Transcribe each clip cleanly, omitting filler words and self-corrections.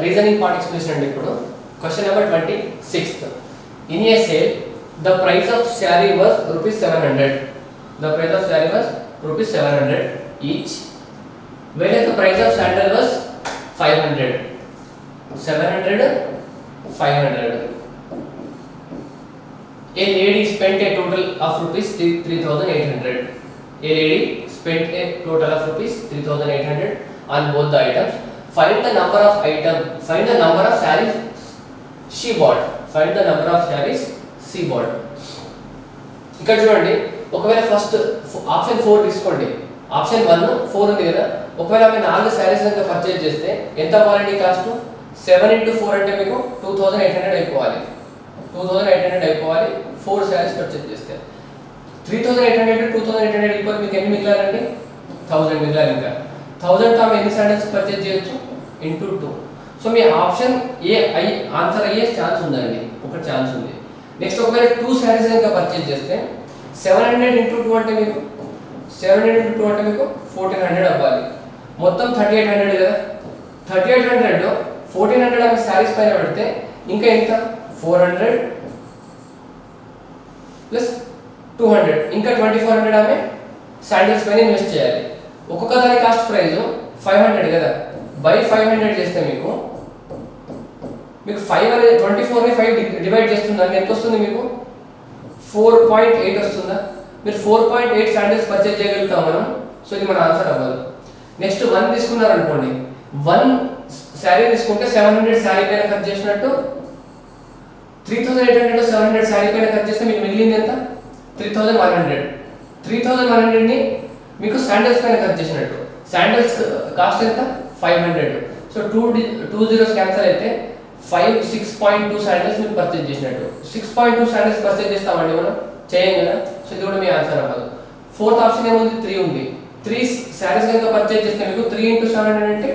Reasoning part explanation అండి. ఇప్పుడు question number 26. In a sale the price of sari was ₹700. The price of saree was ₹700 each, whereas the price of sandal was 500. 700, 500. A lady spent a total of ₹3,800. A lady spent a total of ₹3,800 on both the items. Find the number of sarees she bought. Find the number of sarees she bought. ఇక్కడ చూడండి, ఒకవేళ first option 4 తీసుకోండి. Option 1 4 ఉంది కదా. ఒకవేళ ఆమె 4 శారీస్ కనుక purchase చేస్తే ఎంత అవ్వాలండి కాస్ట్? 7 × 4 అంటే మీకు 2800 అయిపోవాలి. 2800 అయిపోవాలి 4 శారీస్ పర్చేజ్ చేస్తే. 3800 2800 ఈక్వల్ మీకు ఎన్ని మిగిలాలండి? 1000 మిగిలాలి. ఇంకా 1000 తో ఆమె ఎన్ని శారీస్ పర్చేజ్ చేయొచ్చు? × 2. So me option A answer అయ్యే ఛాన్స్ ఉందండి, ఒక ఛాన్స్ ఉంది. నెక్స్ట్ ఒకవేళ 2 శారీస్ కనుక పర్చేజ్ చేస్తే 700 × 2 అంటే మీకు 700 × 2 అంటే మీకు 1400 అవ్వాలి. మొత్తం 3800 కదా. 3800 లో 1400 ఆమె శారీస్ పైన పెడితే ఇంకా ఎంత? 400 ప్లస్ 200 ఇంకా 2400 ఆమె శాండిల్స్ పైన ఇన్వెస్ట్ చేయాలి. ఒక్కొక్క దాని కాస్ట్ ప్రైస్ 500 కదా. బై 500 చేస్తే మీకు 5 అనేది 24 ని 5 డివైడ్ చేస్తుందండి. ఎంత వస్తుంది మీకు? 4.8 వస్తుందా? మీరు 4.8 శాండిల్స్ పర్చేజ్ చేయగలుగుతాం మనం. సో ఇది మన ఆన్సర్ అవ్వాలి. నెక్స్ట్ 1 తీసుకున్నారు అనుకోండి. 1 శారీ తీసుకుంటే 700 శారీ పైన ఖర్చు చేసినట్టు. 3800 లో 700 శారీ పైన ఖర్చు చేస్తే మీకు మిగిలింది ఎంత? 3100. 3100 ని మీకు శాండిల్స్ పైన ఖర్చు చేసినట్టు. శాండిల్స్ కాస్ట్ ఎంత? 500. సో 2 zeros క్యాన్సిల్ అయితే 6.2 శాండిల్స్ మీరు పర్చేజ్ చేసినట్టు. 6.2 శాండిల్స్ పర్చేజ్ చేస్తామండి మనం, చేయం కదా. సో ఇది కూడా మీ ఆన్సర్ అవ్వదు. 4th ఆప్షన్ ఏముంది? 3 ఉంది. 3 శారీస్ కనుక పర్చేజ్ చేస్తే మీకు 3 × 700 అంటే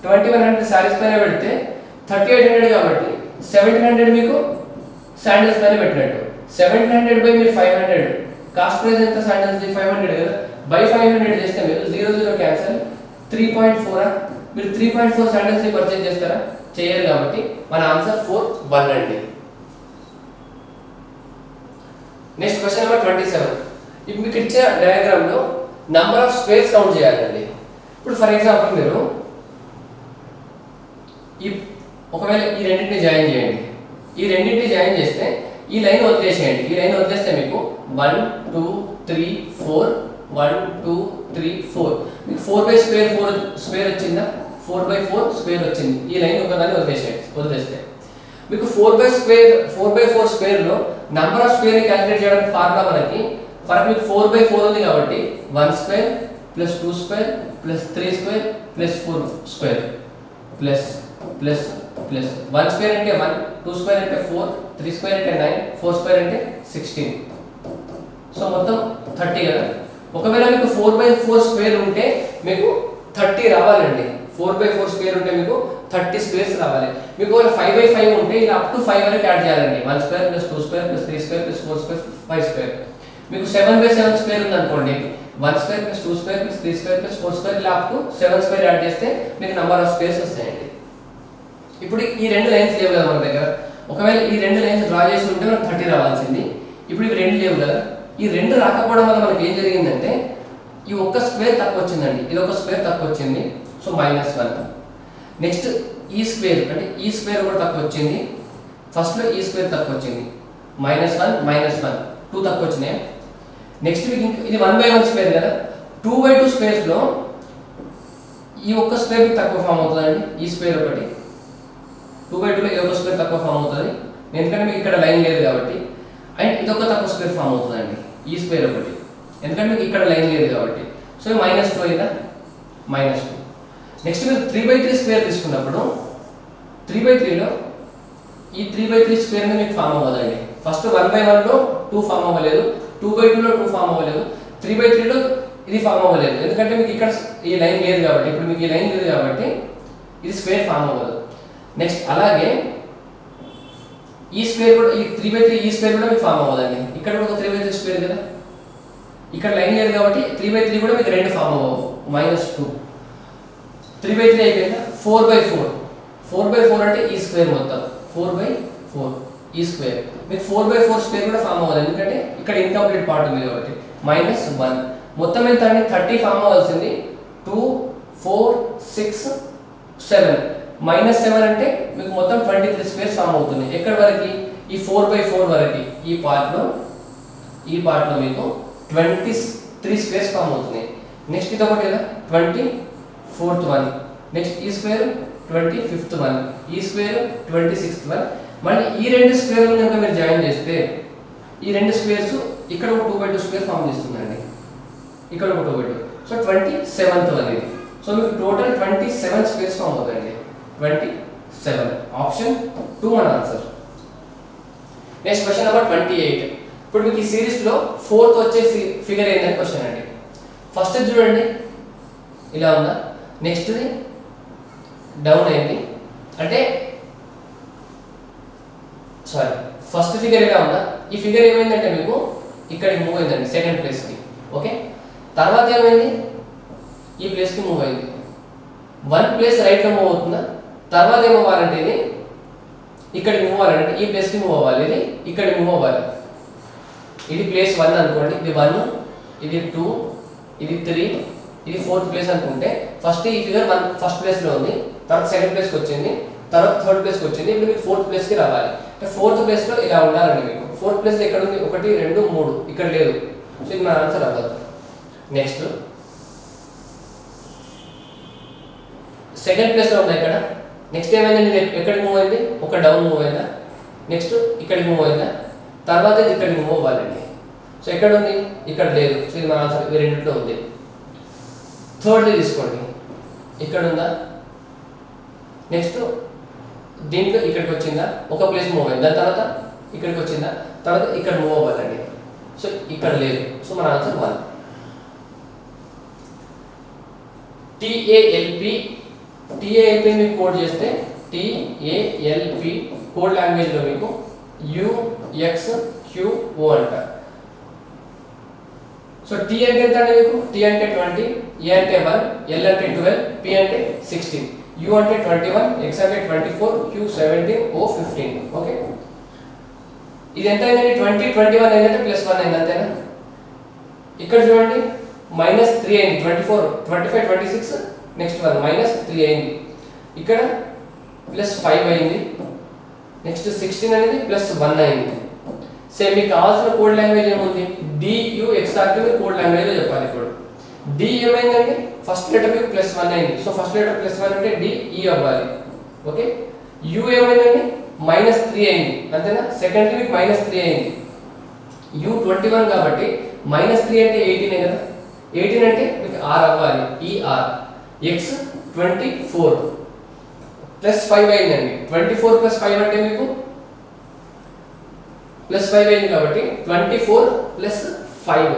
2100 శారీస్ పైన పెడితే 3800 కాబట్టి 1700 మీకు శాండిల్స్ పైన పెట్టినట్టు. 1700 బై మీరు 500 కాస్ట్ ప్రైస్ ఎంత? శాండిల్స్ 500 కదా. బై 500 చేస్తే మీరు 0 క్యాన్సిల్ 3.4. మీరు 3.4 శాండిల్స్ ని పర్చేజ్ చేస్తారా? చేయరు కాబట్టి మన ఆన్సర్ 1 అండి. Next question number 27. ఇప్పుడు మీకు ఇచ్చే డయాగ్రామ్ లో నంబర్ ఆఫ్ స్క్వేర్స్ కౌంట్ చేయాలండి. ఇప్పుడు ఫర్ ఎగ్జాంపుల్ మీరు ఒకవేళ ఈ రెండింటిని జాయిన్ చేయండి. ఈ రెండింటిని జాయిన్ చేస్తే ఈ లైన్ వదిలేసేయండి. ఈ లైన్ వదిలేస్తే మీకు 1 2 3 4 1 2 3 4 మీకు 4/4 స్క్వేర్ వచ్చిందా? 4/4 స్క్వేర్ వచ్చింది. ఈ లైన్ ఒకదాన్ని వదిలేస్తే మీకు 4/4 స్క్వేర్ లో నంబర్ ఆఫ్ స్క్వేర్ ని క్యాలిక్యులేట్ చేయడానికి ఫార్ములా మనకి మీకు 4/4 ఉంది కాబట్టి 1 square plus 2 square plus 3 square plus 4 square plus 1 square అంటే 1, 2 స్క్వేర్ అంటే 4, 3 స్క్వేర్ అంటే 9, 4 స్క్వేర్ అంటే 16. సో మొత్తం 30 కదా. ఒకవేళ మీకు 4/4 స్క్వేర్ ఉంటే మీకు 30 రావాలండి. 4/4 స్క్వేర్ ఉంటే మీకు 30 స్క్వేర్స్ రావాలి. మీకు 5/5 ఉంటే ఇలా అప్ టు 5 వరకు యాడ్ చేయాలండి. 1 square plus 2 square plus 3 square plus 4 square 5 square. మీకు 7/7 స్క్వేర్ ఉంది అనుకోండి. 1 square plus 2 square plus 3 square plus 4 square ఇలా అప్ టు 7 స్క్వేర్ యాడ్ చేస్తే మీకు నంబర్ ఆఫ్ స్క్వేర్స్ వస్తాయండి. ఇప్పుడు ఈ రెండు లైన్స్ లేవు కదా మన దగ్గర. ఒకవేళ ఈ రెండు లైన్స్ డ్రా చేసి ఉంటే మనకు 30 రావాల్సింది. ఇప్పుడు ఇవి రెండు లేవు కదా. ఈ రెండు రాకపోవడం వల్ల మనకి ఏం జరిగిందంటే ఈ ఒక్క స్క్వేర్ తక్కువ వచ్చిందండి. ఇది ఒక స్క్వేర్ తక్కువ వచ్చింది. సో -1. నెక్స్ట్ ఈ స్క్వేర్ అంటే ఈ స్క్వేర్ కూడా తక్కువ వచ్చింది. ఫస్ట్ లో ఈ స్క్వేర్ తక్కువ వచ్చింది. -1 -1 2 తక్కువ వచ్చినాయి. నెక్స్ట్ ఇది 1/1 స్క్వేర్ కదా. 2/2 స్క్వేర్స్ లో ఈ ఒక్క స్క్వేర్ తక్కువ ఫామ్ అవుతుందండి. ఈ స్క్వేర్ ఒకటి 2/2 లో ఈ ఒక్క స్క్వేర్ తక్కువ ఫామ్ అవుతుంది. ఎందుకంటే మీకు ఇక్కడ లైన్ లేదు కాబట్టి. అండ్ ఇది ఒక తక్కువ స్క్వేర్ ఫామ్ అవుతుందండి. ఈ స్క్వేర్ ఒకటి ఎందుకంటే మీకు ఇక్కడ లైన్ లేదు కాబట్టి. సో -2 అయినా -2. నెక్స్ట్ మీరు 3/3 స్క్వేర్ తీసుకున్నప్పుడు 3/3 లో ఈ 3/3 స్క్వేర్ ని మీకు ఫామ్ అవ్వదండి. ఫస్ట్ 1/1 లో 2 ఫామ్ అవ్వలేదు, 2/2 లో 2 ఫామ్ అవ్వలేదు, 3/3 లో ఇది ఫామ్ అవ్వలేదు. ఎందుకంటే మీకు ఇక్కడ ఈ లైన్ లేదు కాబట్టి. ఇప్పుడు మీకు ఈ లైన్ లేదు కాబట్టి ఇది స్క్వేర్ ఫామ్ అవ్వదు. నెక్స్ట్ అలాగే ఈ స్క్వేర్ కూడా ఈ 3/3 ఈ స్క్వేర్ కూడా మీకు ఫామ్ అవ్వదండి. ఇక్కడ కూడా ఒక 3/3 స్క్వేర్ కదా. ఇక్కడ లైన్ లేదు కాబట్టి 3/3 కూడా మీకు రెండు ఫామ్ అవ్వవు. -2 3/3 అయిపోయిందా. 4/4 4/4 అంటే ఈ స్క్వేర్ మొత్తం 4/4 ఈ స్క్వేర్. మీకు 4/4 స్క్వేర్ కూడా ఫామ్ అవ్వాలి, ఎందుకంటే ఇక్కడ ఇన్కంప్లీట్ పార్ట్ ఉంది కాబట్టి. -1 మొత్తం ఎంత అండి 30 ఫామ్ అవ్వాల్సింది. 2 4 6 7 -7 అంటే మీకు మొత్తం 23 స్క్వేర్స్ ఫామ్ అవుతుంది. ఎక్కడ వరకు? ఈ 4/4 వరకు ఈ పార్ట్లో మీకు 23 స్క్వేర్స్ ఫామ్ అవుతుంది. నెక్స్ట్ ఇది ఒకటి కదా 24th వన్, నెక్స్ట్ ఈ స్క్వేర్ 25th వన్, ఈ స్క్వేర్ 26th వన్. మళ్ళీ ఈ రెండు స్క్వేర్లు కనుక మీరు జాయిన్ చేస్తే ఈ రెండు స్క్వేర్స్ ఇక్కడ ఒక 2/2 స్క్వేర్ ఫామ్ చేస్తుందండి, ఇక్కడ ఒక 2/2. సో 27th వన్ ఇది. సో మీకు టోటల్ 27 స్క్వేర్స్ ఫామ్ అవుతాయండి. 27 ఆప్షన్ 2 మన ఆన్సర్. Next question number 28. ఇప్పుడు మీకు ఈ సిరీస్ లో 4th వచ్చే ఫిగర్ ఏంటని క్వశ్చన్ అండి. ఫస్ట్ చూడండి ఇలా ఉందా, నెక్స్ట్ డౌన్ అయింది అంటే సారీ ఫస్ట్ ఫిగర్ ఇలా ఉందా, ఈ ఫిగర్ ఏమైందంటే మీకు ఇక్కడికి మూవ్ అయిందండి సెకండ్ ప్లేస్కి. ఓకే, తర్వాత ఏమైంది ఈ ప్లేస్కి మూవ్ అయింది. 1 ప్లేస్ రైట్లో మూవ్ అవుతుందా, తర్వాత ఏమవ్వాలంటే ఇది ఇక్కడికి మూవ్ అవ్వాలంటే ఈ ప్లేస్కి మూవ్ అవ్వాలి, ఇది ఇక్కడికి మూవ్ అవ్వాలి. ఇది ప్లేస్ 1 అనుకోండి, ఇది 1, ఇది 2, ఇది 3, ఇది 4th ప్లేస్ అనుకుంటే ఫస్ట్ ఈ ఫిగర్ ఫస్ట్ ప్లేస్లో ఉంది, తర్వాత సెకండ్ ప్లేస్కి వచ్చింది, తర్వాత థర్డ్ ప్లేస్కి వచ్చింది. ఇప్పుడు మీకు 4th ప్లేస్కి రావాలి. అంటే 4th ప్లేస్లో ఇలా ఉండాలండి మీకు. 4th ప్లేస్లో ఎక్కడ ఉంది? 1 2 3 ఇక్కడ లేదు. సో ఇది మన ఆన్సర్ అవ్వదు. నెక్స్ట్ సెకండ్ ప్లేస్లో ఉందా ఇక్కడ. నెక్స్ట్ ఏమైందండి, ఎక్కడికి మూవ్ అయింది? ఒక డౌన్ మూవ్ అయిందా, నెక్స్ట్ ఇక్కడికి మూవ్ అయిందా, తర్వాత ఇది ఇక్కడికి మూవ్ అవ్వాలండి. సో ఎక్కడ ఉంది? ఇక్కడ లేదు. సో ఇది మన ఆన్సర్, ఇది రెండింటిలో ఉంది. థర్డ్ది తీసుకోండి, ఇక్కడ ఉందా, నెక్స్ట్ దీంట్లో ఇక్కడికి వచ్చిందా, ఒక ప్లేస్ మూవ్ అయింది, దాని తర్వాత ఇక్కడికి వచ్చిందా, తర్వాత ఇక్కడ మూవ్ అవ్వాలండి. సో ఇక్కడ లేదు. సో మన ఆన్సర్ 1. TALP మీకు కోడ్ చేస్తే TALP కోడ్ లాంగ్వేజ్లో మీకు UXQO అంట. సో T అంటే ఎంత అండి మీకు? T అంటే 20, A అంటే 1, L అంటే 12, P అంటే 16, U అంటే 21, X అంటే 24, Q 17, O 15. ఓకే, ఇది ఎంత అయిందండి? 20 21 అయిందంటే +1 అయింది అంతేనా. ఇక్కడ చూడండి -3 అయింది, 24 25 26 నెక్స్ట్ 1 -3 అయింది. ఇక్కడ +5 అయింది, నెక్స్ట్ 16 అనేది +1 అయింది. సేమ్ మీకు కావాల్సిన కోడ్ లాంగ్వేజ్ ఏముంది? DUXRQ కోడ్ లాంగ్వేజ్లో చెప్పాలి. ఇప్పుడు D ఏమైందండి? ఫస్ట్ లెటర్ మీకు +1 అయింది. సో ఫస్ట్ లెటర్ +1 అంటే DE అవ్వాలి. ఓకే, U ఏమైందండి? -3 అయింది అంతేనా. సెకండ్ మీకు -3 అయింది. U 21 కాబట్టి -3 అంటే 18 కదా, 18 అంటే మీకు R అవ్వాలి, ER. X 24 +5 అయిందండి. 24 + 5 అంటే మీకు +5 అయింది కాబట్టి 24 + 5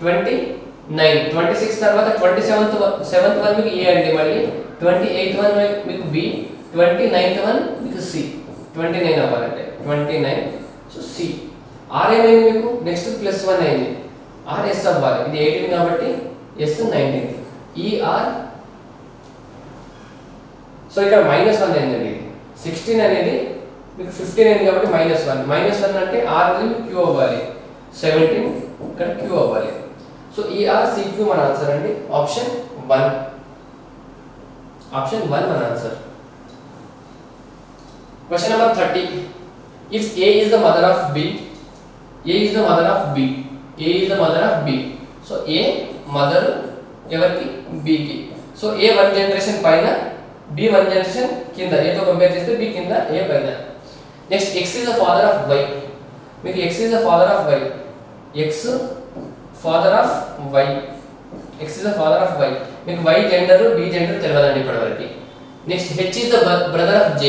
29. 26 తర్వాత 27th వన్ మీకు A అండి, మళ్ళీ 28th వన్ మీకు B, 29th వన్ మీకు C. 29 అవ్వాలంటే 29. So C. R ఏమైంది మీకు? నెక్స్ట్ +1 అయింది, R S అవ్వాలి. ఇది 18 కాబట్టి S 19. ER. సో ఇక్కడ -1 అయిందండి. 16 అనేది మీకు 15 అయింది కాబట్టి -1. -1 అంటే R అనేది Q అవ్వాలి, 17 ఇక్కడ Q అవ్వాలి. సో ER CQ మన ఆన్సర్ అండి. ఆప్షన్ 1 మన answer. Question number 30. If A is the mother of B, A is the mother of B, A is the mother of B. So A mother ఎవరికి? B కి. So A 1 generation పైన, B 1 generation కింద. A తో compare చేస్తే B కింద, A పైన. Next X is the father of Y. మీకు X is the father of Y. X father of Y. X is the father of Y. మీకు Y gender, B gender తెలియదండి ఇప్పటివరకు. Next H is the brother of J.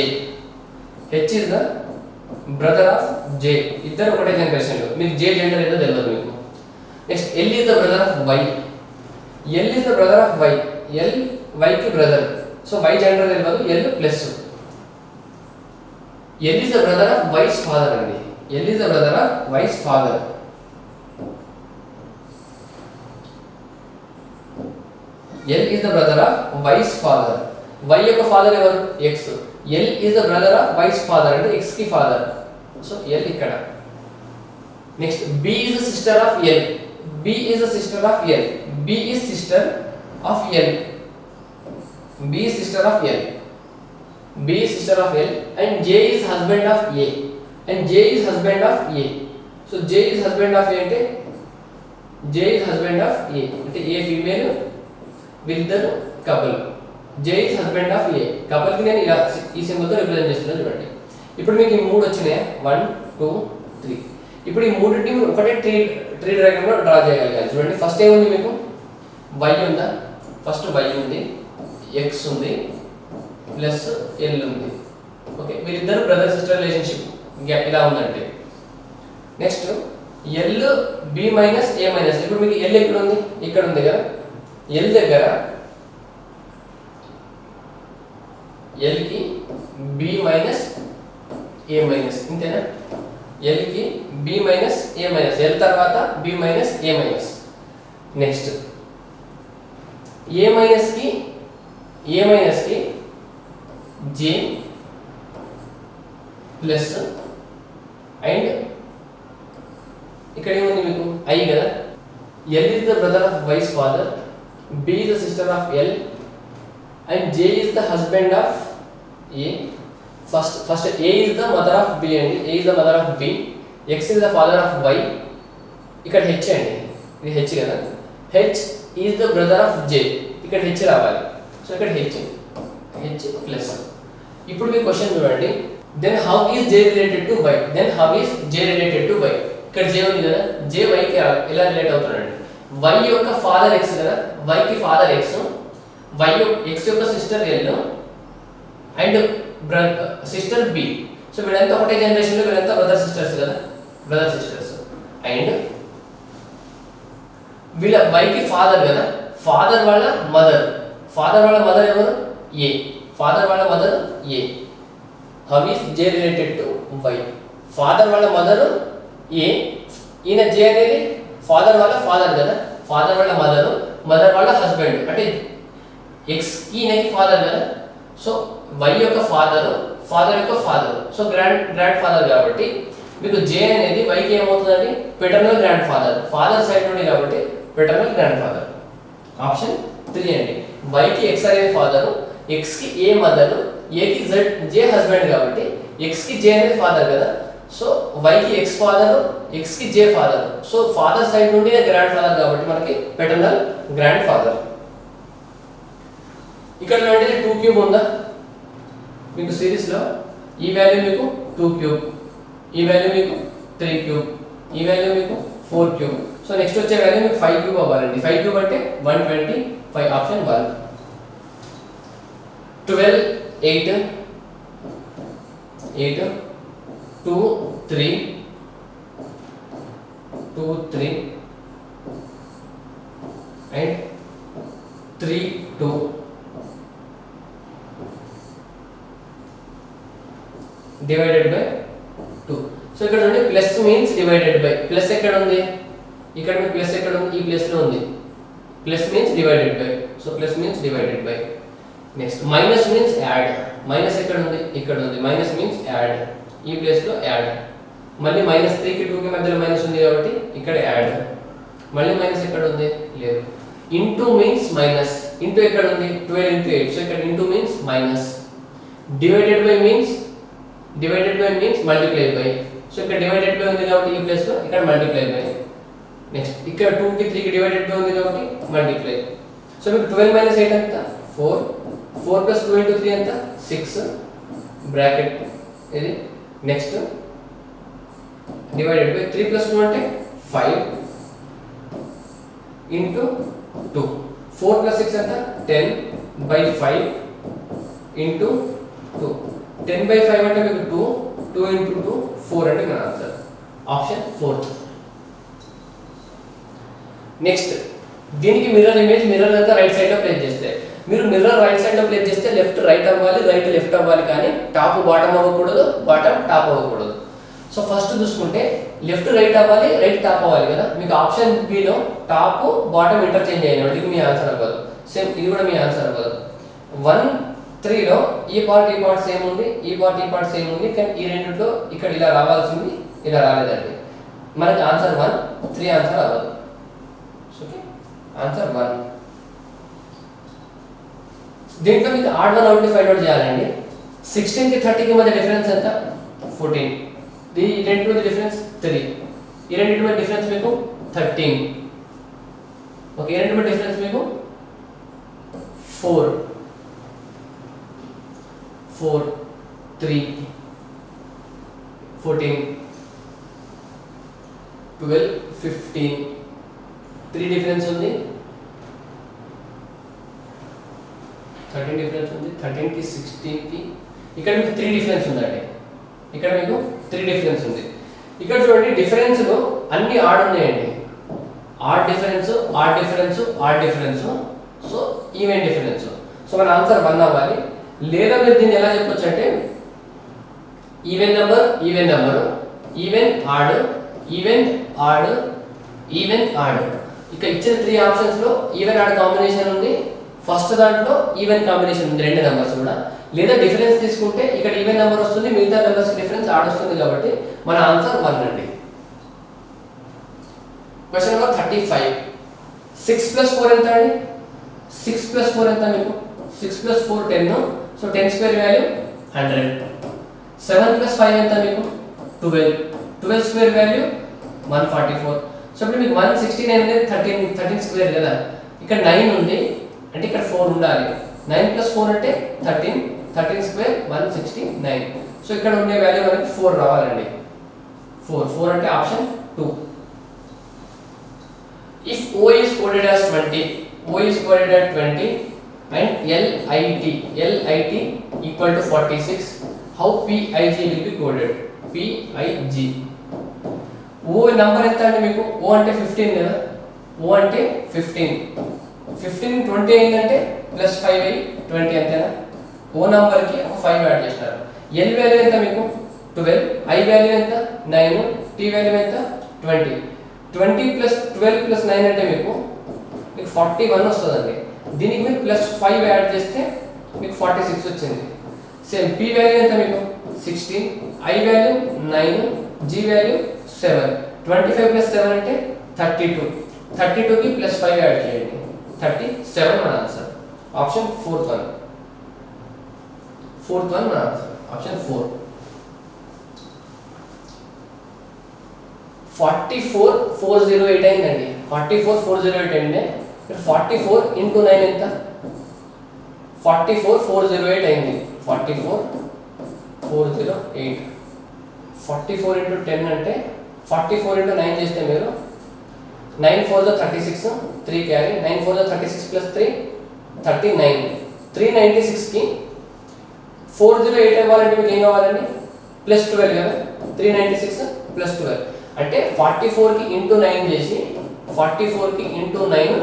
H is the brother of J. ఇద్దరు ఒకటే generation లో. మీకు J gender ఏదో తెలియదు మీకు. Next L is the brother of Y. L is the brother of Y. L Y కి brother. So Y gender తెలియదు, L plus. L is the brother of Y's father అండి. L is the brother of Y's father. L is the brother of Y's father. Y యొక్క father ఎవరు? X. L is the brother of Y's father అంటే X కి father. So L ఇక్కడ. Next B is the sister of L. B is the sister of L. B is sister of L. B is sister of L. B is sister of L and J is husband of A. And J is husband of A. So J is husband of A అంటే J is husband of A అంటే ఏ female వీళ్ళిద్దరు couple. J is husband of A. Couple కి నేను ఇలా ఈ symbol తో represent చేస్తున్నాను చూడండి. ఇప్పుడు మీకు ఈ మూడు వచ్చినాయి 1 2 3. ఇప్పుడు ఈ మూడింటిని ఒకటే ట్రీ డయాగ్రామ్ లో డ్రా చేయగలగాలి. చూడండి ఫస్ట్ ఏముంది మీకు y ఉందా. ఫస్ట్ y ఉంది, x ఉంది ప్లస్ l ఉంది. ఓకే వీళ్ళిద్దరు బ్రదర్ సిస్టర్ రిలేషన్షిప్ ఇలా ఉందంటే next l b minus a minus. ఇప్పుడు మీకు l ఎక్కడ ఉంది, ఇక్కడ ఉంది కదా. l దగ్గర l కి b మైనస్ a మైనస్ ఇంతేనా. l కి b minus a minus, l తర్వాత b minus a minus. Next a minus కి j ప్లస్ అండ్ ఇక్కడ ఏముంది మీకు i కదా. l is the brother of y's father, b is the sister of l and j is the husband of a. First a is the mother of b and a is the mother of b, x is the father of y. ఇక్కడ h అండి, ఇది h కదా. h is the brother of j, ఇక్కడ h రావాలి. So ఇక్కడ h plus. ఇప్పుడు మీ question చూడండి, then how is j related to y? then how is j related to y? ఇక్కడ j ఉంది కదా, j y కి ఎలా రిలేట్ అవుతున్నాడండి. y యొక్క ఫాదర్ x కదా, y కి ఫాదర్ x, x యొక్క sister l and sister b. So వీళ్ళంతా ఒకటే జనరేషన్ లో, వీళ్ళంతా బ్రదర్ సిస్టర్స్ కదా, బ్రదర్ సిస్టర్స్. అండ్ వీళ్ళ y కి ఫాదర్ కదా, ఫాదర్ వాళ్ళ మదర్ ఎవరు a, ఫాదర్ వాళ్ళ mother a. how is j related to y? Father వాళ్ళ మదర్ a, ఈయన j అనేది ఫాదర్ వాళ్ళ ఫాదర్ కదా, ఫాదర్ వాళ్ళ మదర్ వాళ్ళ హస్బెండ్ అంటే x కి ఈయనకి ఫాదర్ కదా. సో y యొక్క ఫాదర్ యొక్క ఫాదర్, సో గ్రాండ్ ఫాదర్ కాబట్టి మీకు j అనేది y కి ఏమవుతుందండి పెటర్నల్ గ్రాండ్ ఫాదర్ సైడ్ నుండి కాబట్టి పెటర్నల్ గ్రాండ్ ఫాదర్. ఆప్షన్ 3 అండి. y కి x అనేది ఫాదర్, x కి a మదర్, a కి j హస్బెండ్ కాబట్టి x కి j అనేది ఫాదర్ కదా. సో y కి x ఫాదర్, x కి j father. So father side నుండి గ్రాండ్ ఫాదర్ కాబట్టి మనకి పెటర్నల్ గ్రాండ్ ఫాదర్. ఇక్కడ చూడండి 2 క్యూబ్ ఉందా మీకు సిరీస్ లో. ఈ వాల్యూ మీకు 2 క్యూబ్, ఈ వాల్యూ మీకు 3 క్యూబ్, ఈ వాల్యూ మీకు 4 క్యూబ్. సో నెక్స్ట్ వచ్చే వాల్యూ మీకు 5 క్యూబ్ అవ్వాలండి. 5 క్యూబ్ అంటే 125. Option 1. 12 8 2 3 and 3 2 divided by 2. So ఇక్కడ చూడండి plus means divided by. Plus ఎక్కడ ఉంది, ఇక్కడ మీకు ప్లస్ ఎక్కడ ఉంది, ఈ ప్లేస్ లో ఉంది. Plus means divided by, so plus means divided by. Next minus means add. Minus ఎక్కడ ఉంది, ఇక్కడ ఉంది. మైనస్ మీన్స్ యాడ్, ఈ ప్లేస్ లో యాడ్. మళ్ళీ -3 కి 2 కి మధ్యలో మైనస్ ఉంది కాబట్టి ఇక్కడ యాడ్. మళ్ళీ మైనస్ ఎక్కడ ఉంది, లేదు. Into means minus. ఇంటూ ఎక్కడ ఉంది, 12 into 8. సో ఇక్కడ into means minus. Divided by means multiply by. So ఇక్కడ డివైడెడ్ బై ఉంది కాబట్టి ఈ ప్లేస్ లో ఇక్కడ మల్టిప్లై బై. నెక్స్ట్ ఇక్కడ 2 కి 3 కి డివైడెడ్ బై ఉంది కాబట్టి మల్టిప్లై. సో మీకు 12 - 8 ఎంత 4. 4 + 2 × 3 ఎంత 6 బ్రాకెట్ ఇది. నెక్స్ట్ డివైడెడ్ బై 3 + 2 అంటే 5 into 2. 4 + 6 ఎంత 10/5 into 2. 10/5 అంటే మీకు 2 into 2 4 అంటే మన ఆన్సర్. ఆప్షన్ 4. నెక్స్ట్ దీనికి మిర్రర్ ఇమేజ్, మిర్రర్ అంతా రైట్ సైడ్ లో ప్లేస్ చేస్తే, మీరు మిర్రర్ రైట్ సైడ్ లో ప్లేస్ చేస్తే లెఫ్ట్ రైట్ అవ్వాలి, రైట్ లెఫ్ట్ అవ్వాలి, కానీ టాప్ బాటమ్ అవ్వకూడదు, బాటమ్ టాప్ అవ్వకూడదు. సో ఫస్ట్ చూసుకుంటే లెఫ్ట్ రైట్ అవ్వాలి, రైట్ టాప్ అవ్వాలి కదా. మీకు ఆప్షన్ బి లో టాప్ బాటమ్ ఇంటర్చేంజ్ అయినప్పుడు ఇది మీ ఆన్సర్ అవ్వదు. సేమ్ ఇది కూడా మీ ఆన్సర్ అవ్వదు. 1 3లో ఈ పార్ట్ సేమ్ ఉంది, ఈ పార్ట్ సేమ్ ఉంది, కానీ ఈ రెండిట్లో ఇక్కడ ఇలా రావాల్సింది ఇలా రాలేదండి. మనకి ఆన్సర్ 1, 3 ఆన్సర్ అవ్వదు. Okay, answer 1. దీంట్లో మీకు odd one out find out చేయాలండి. 16 కి 30 కి మధ్య డిఫరెన్స్ ఎంత? 14. ఈ రెండింటి మధ్య డిఫరెన్స్ 3. ఈ రెండింటి మధ్య డిఫరెన్స్ మీకు 13. ఓకే, ఈ రెండింటి మధ్య డిఫరెన్స్ మీకు 4, 3, 14, 12, 15. 3 డిఫరెన్స్ ఉంది, 13 డిఫరెన్స్ ఉంది, 13 కి 16 కి ఇక్కడ మీకు 3 డిఫరెన్స్ ఉందండి. ఇక్కడ మీకు 3 డిఫరెన్స్ ఉంది. ఇక్కడ చూడండి, డిఫరెన్స్ లో అన్ని ఆడ్ ఉన్నాయండి. Odd difference, odd difference, odd difference, so even difference. So మన ఆన్సర్ 1 అవ్వాలి. లేదా మీరు దీన్ని ఎలా చెప్పొచ్చు అంటే even number, even number, even odd, even odd, even odd. ఇక ఇచ్చిన 3 ఆప్షన్స్ లో ఈవెన్ ఆడ్ కాంబినేషన్ ఉంది. ఫస్ట్ దాంట్లో ఈవెన్ కాంబినేషన్ ఉంది, 2 నెంబర్స్ కూడా. లేదా డిఫరెన్స్ తీసుకుంటే ఇక్కడ ఈవెన్ నెంబర్ వస్తుంది, మిగతా నెంబర్స్ డిఫరెన్స్ ఆడ్ వస్తుంది. కాబట్టి మన ఆన్సర్ 1 అండి. Question number 35. 6 + 4 ఎంత అండి? 6 + 4 ఎంత మీకు? 6 + 4 10. So 10 square value 100. 7 + 5 ఎంత మీకు? 12. 12 స్క్వేర్ వాల్యూ 144. సో ఇప్పుడు మీకు 169 అనేది 13 స్క్వేర్ కదా. ఇక్కడ 9 ఉంది అంటే ఇక్కడ 4 ఉండాలి. 9 + 4 అంటే 13. 13 స్క్వేర్ 169. సో ఇక్కడ ఉండే వాల్యూ మనకి 4 రావాలండి. 4 అంటే option 2. If O is coded as 20, O is coded at 20 and LIT equal to 46, how PIG will be coded? PIG. O number ఎంత అంటే మీకు? O అంటే 15 కదా. O అంటే 15. 15 20 అయిందంటే +5 అయ్యి 20 అంతేనా? O నంబర్ కి ఒక 5 యాడ్ చేస్తారు. L వాల్యూ ఎంత మీకు? 12. I వాల్యూ ఎంత? 9. T వాల్యూ ఎంత? 20. 20 + 12 + 9 అంటే మీకు 41 వస్తుందండి. దీనికి మీరు +5 యాడ్ చేస్తే మీకు 46 వచ్చింది. సేమ్ P వాల్యూ ఎంత మీకు? 16. I value 9. G value 7. 25 + 7 అంటే 32. 32 కి +5 యాడ్ చేయండి. 37 మన ఆన్సర్. ఆప్షన్ 4th వన్ మన ఆన్సర్. ఆప్షన్ 4. 44408 అయిందండి. 44408 అంటే 44 × 9 ఎంత? 44408 అయింది. 44408. 44 × 10 అంటే 44 × 9 చేస్తే మీరు 9 4 36, 3 క్యారీ. 9 4 36 + 3 39. 396 కి 408 అవ్వాలంటే మీకు ఏం కావాలండి? +12 కదా. 396 + 12 అంటే 44 కి × 9 చేసి 44 కి × 9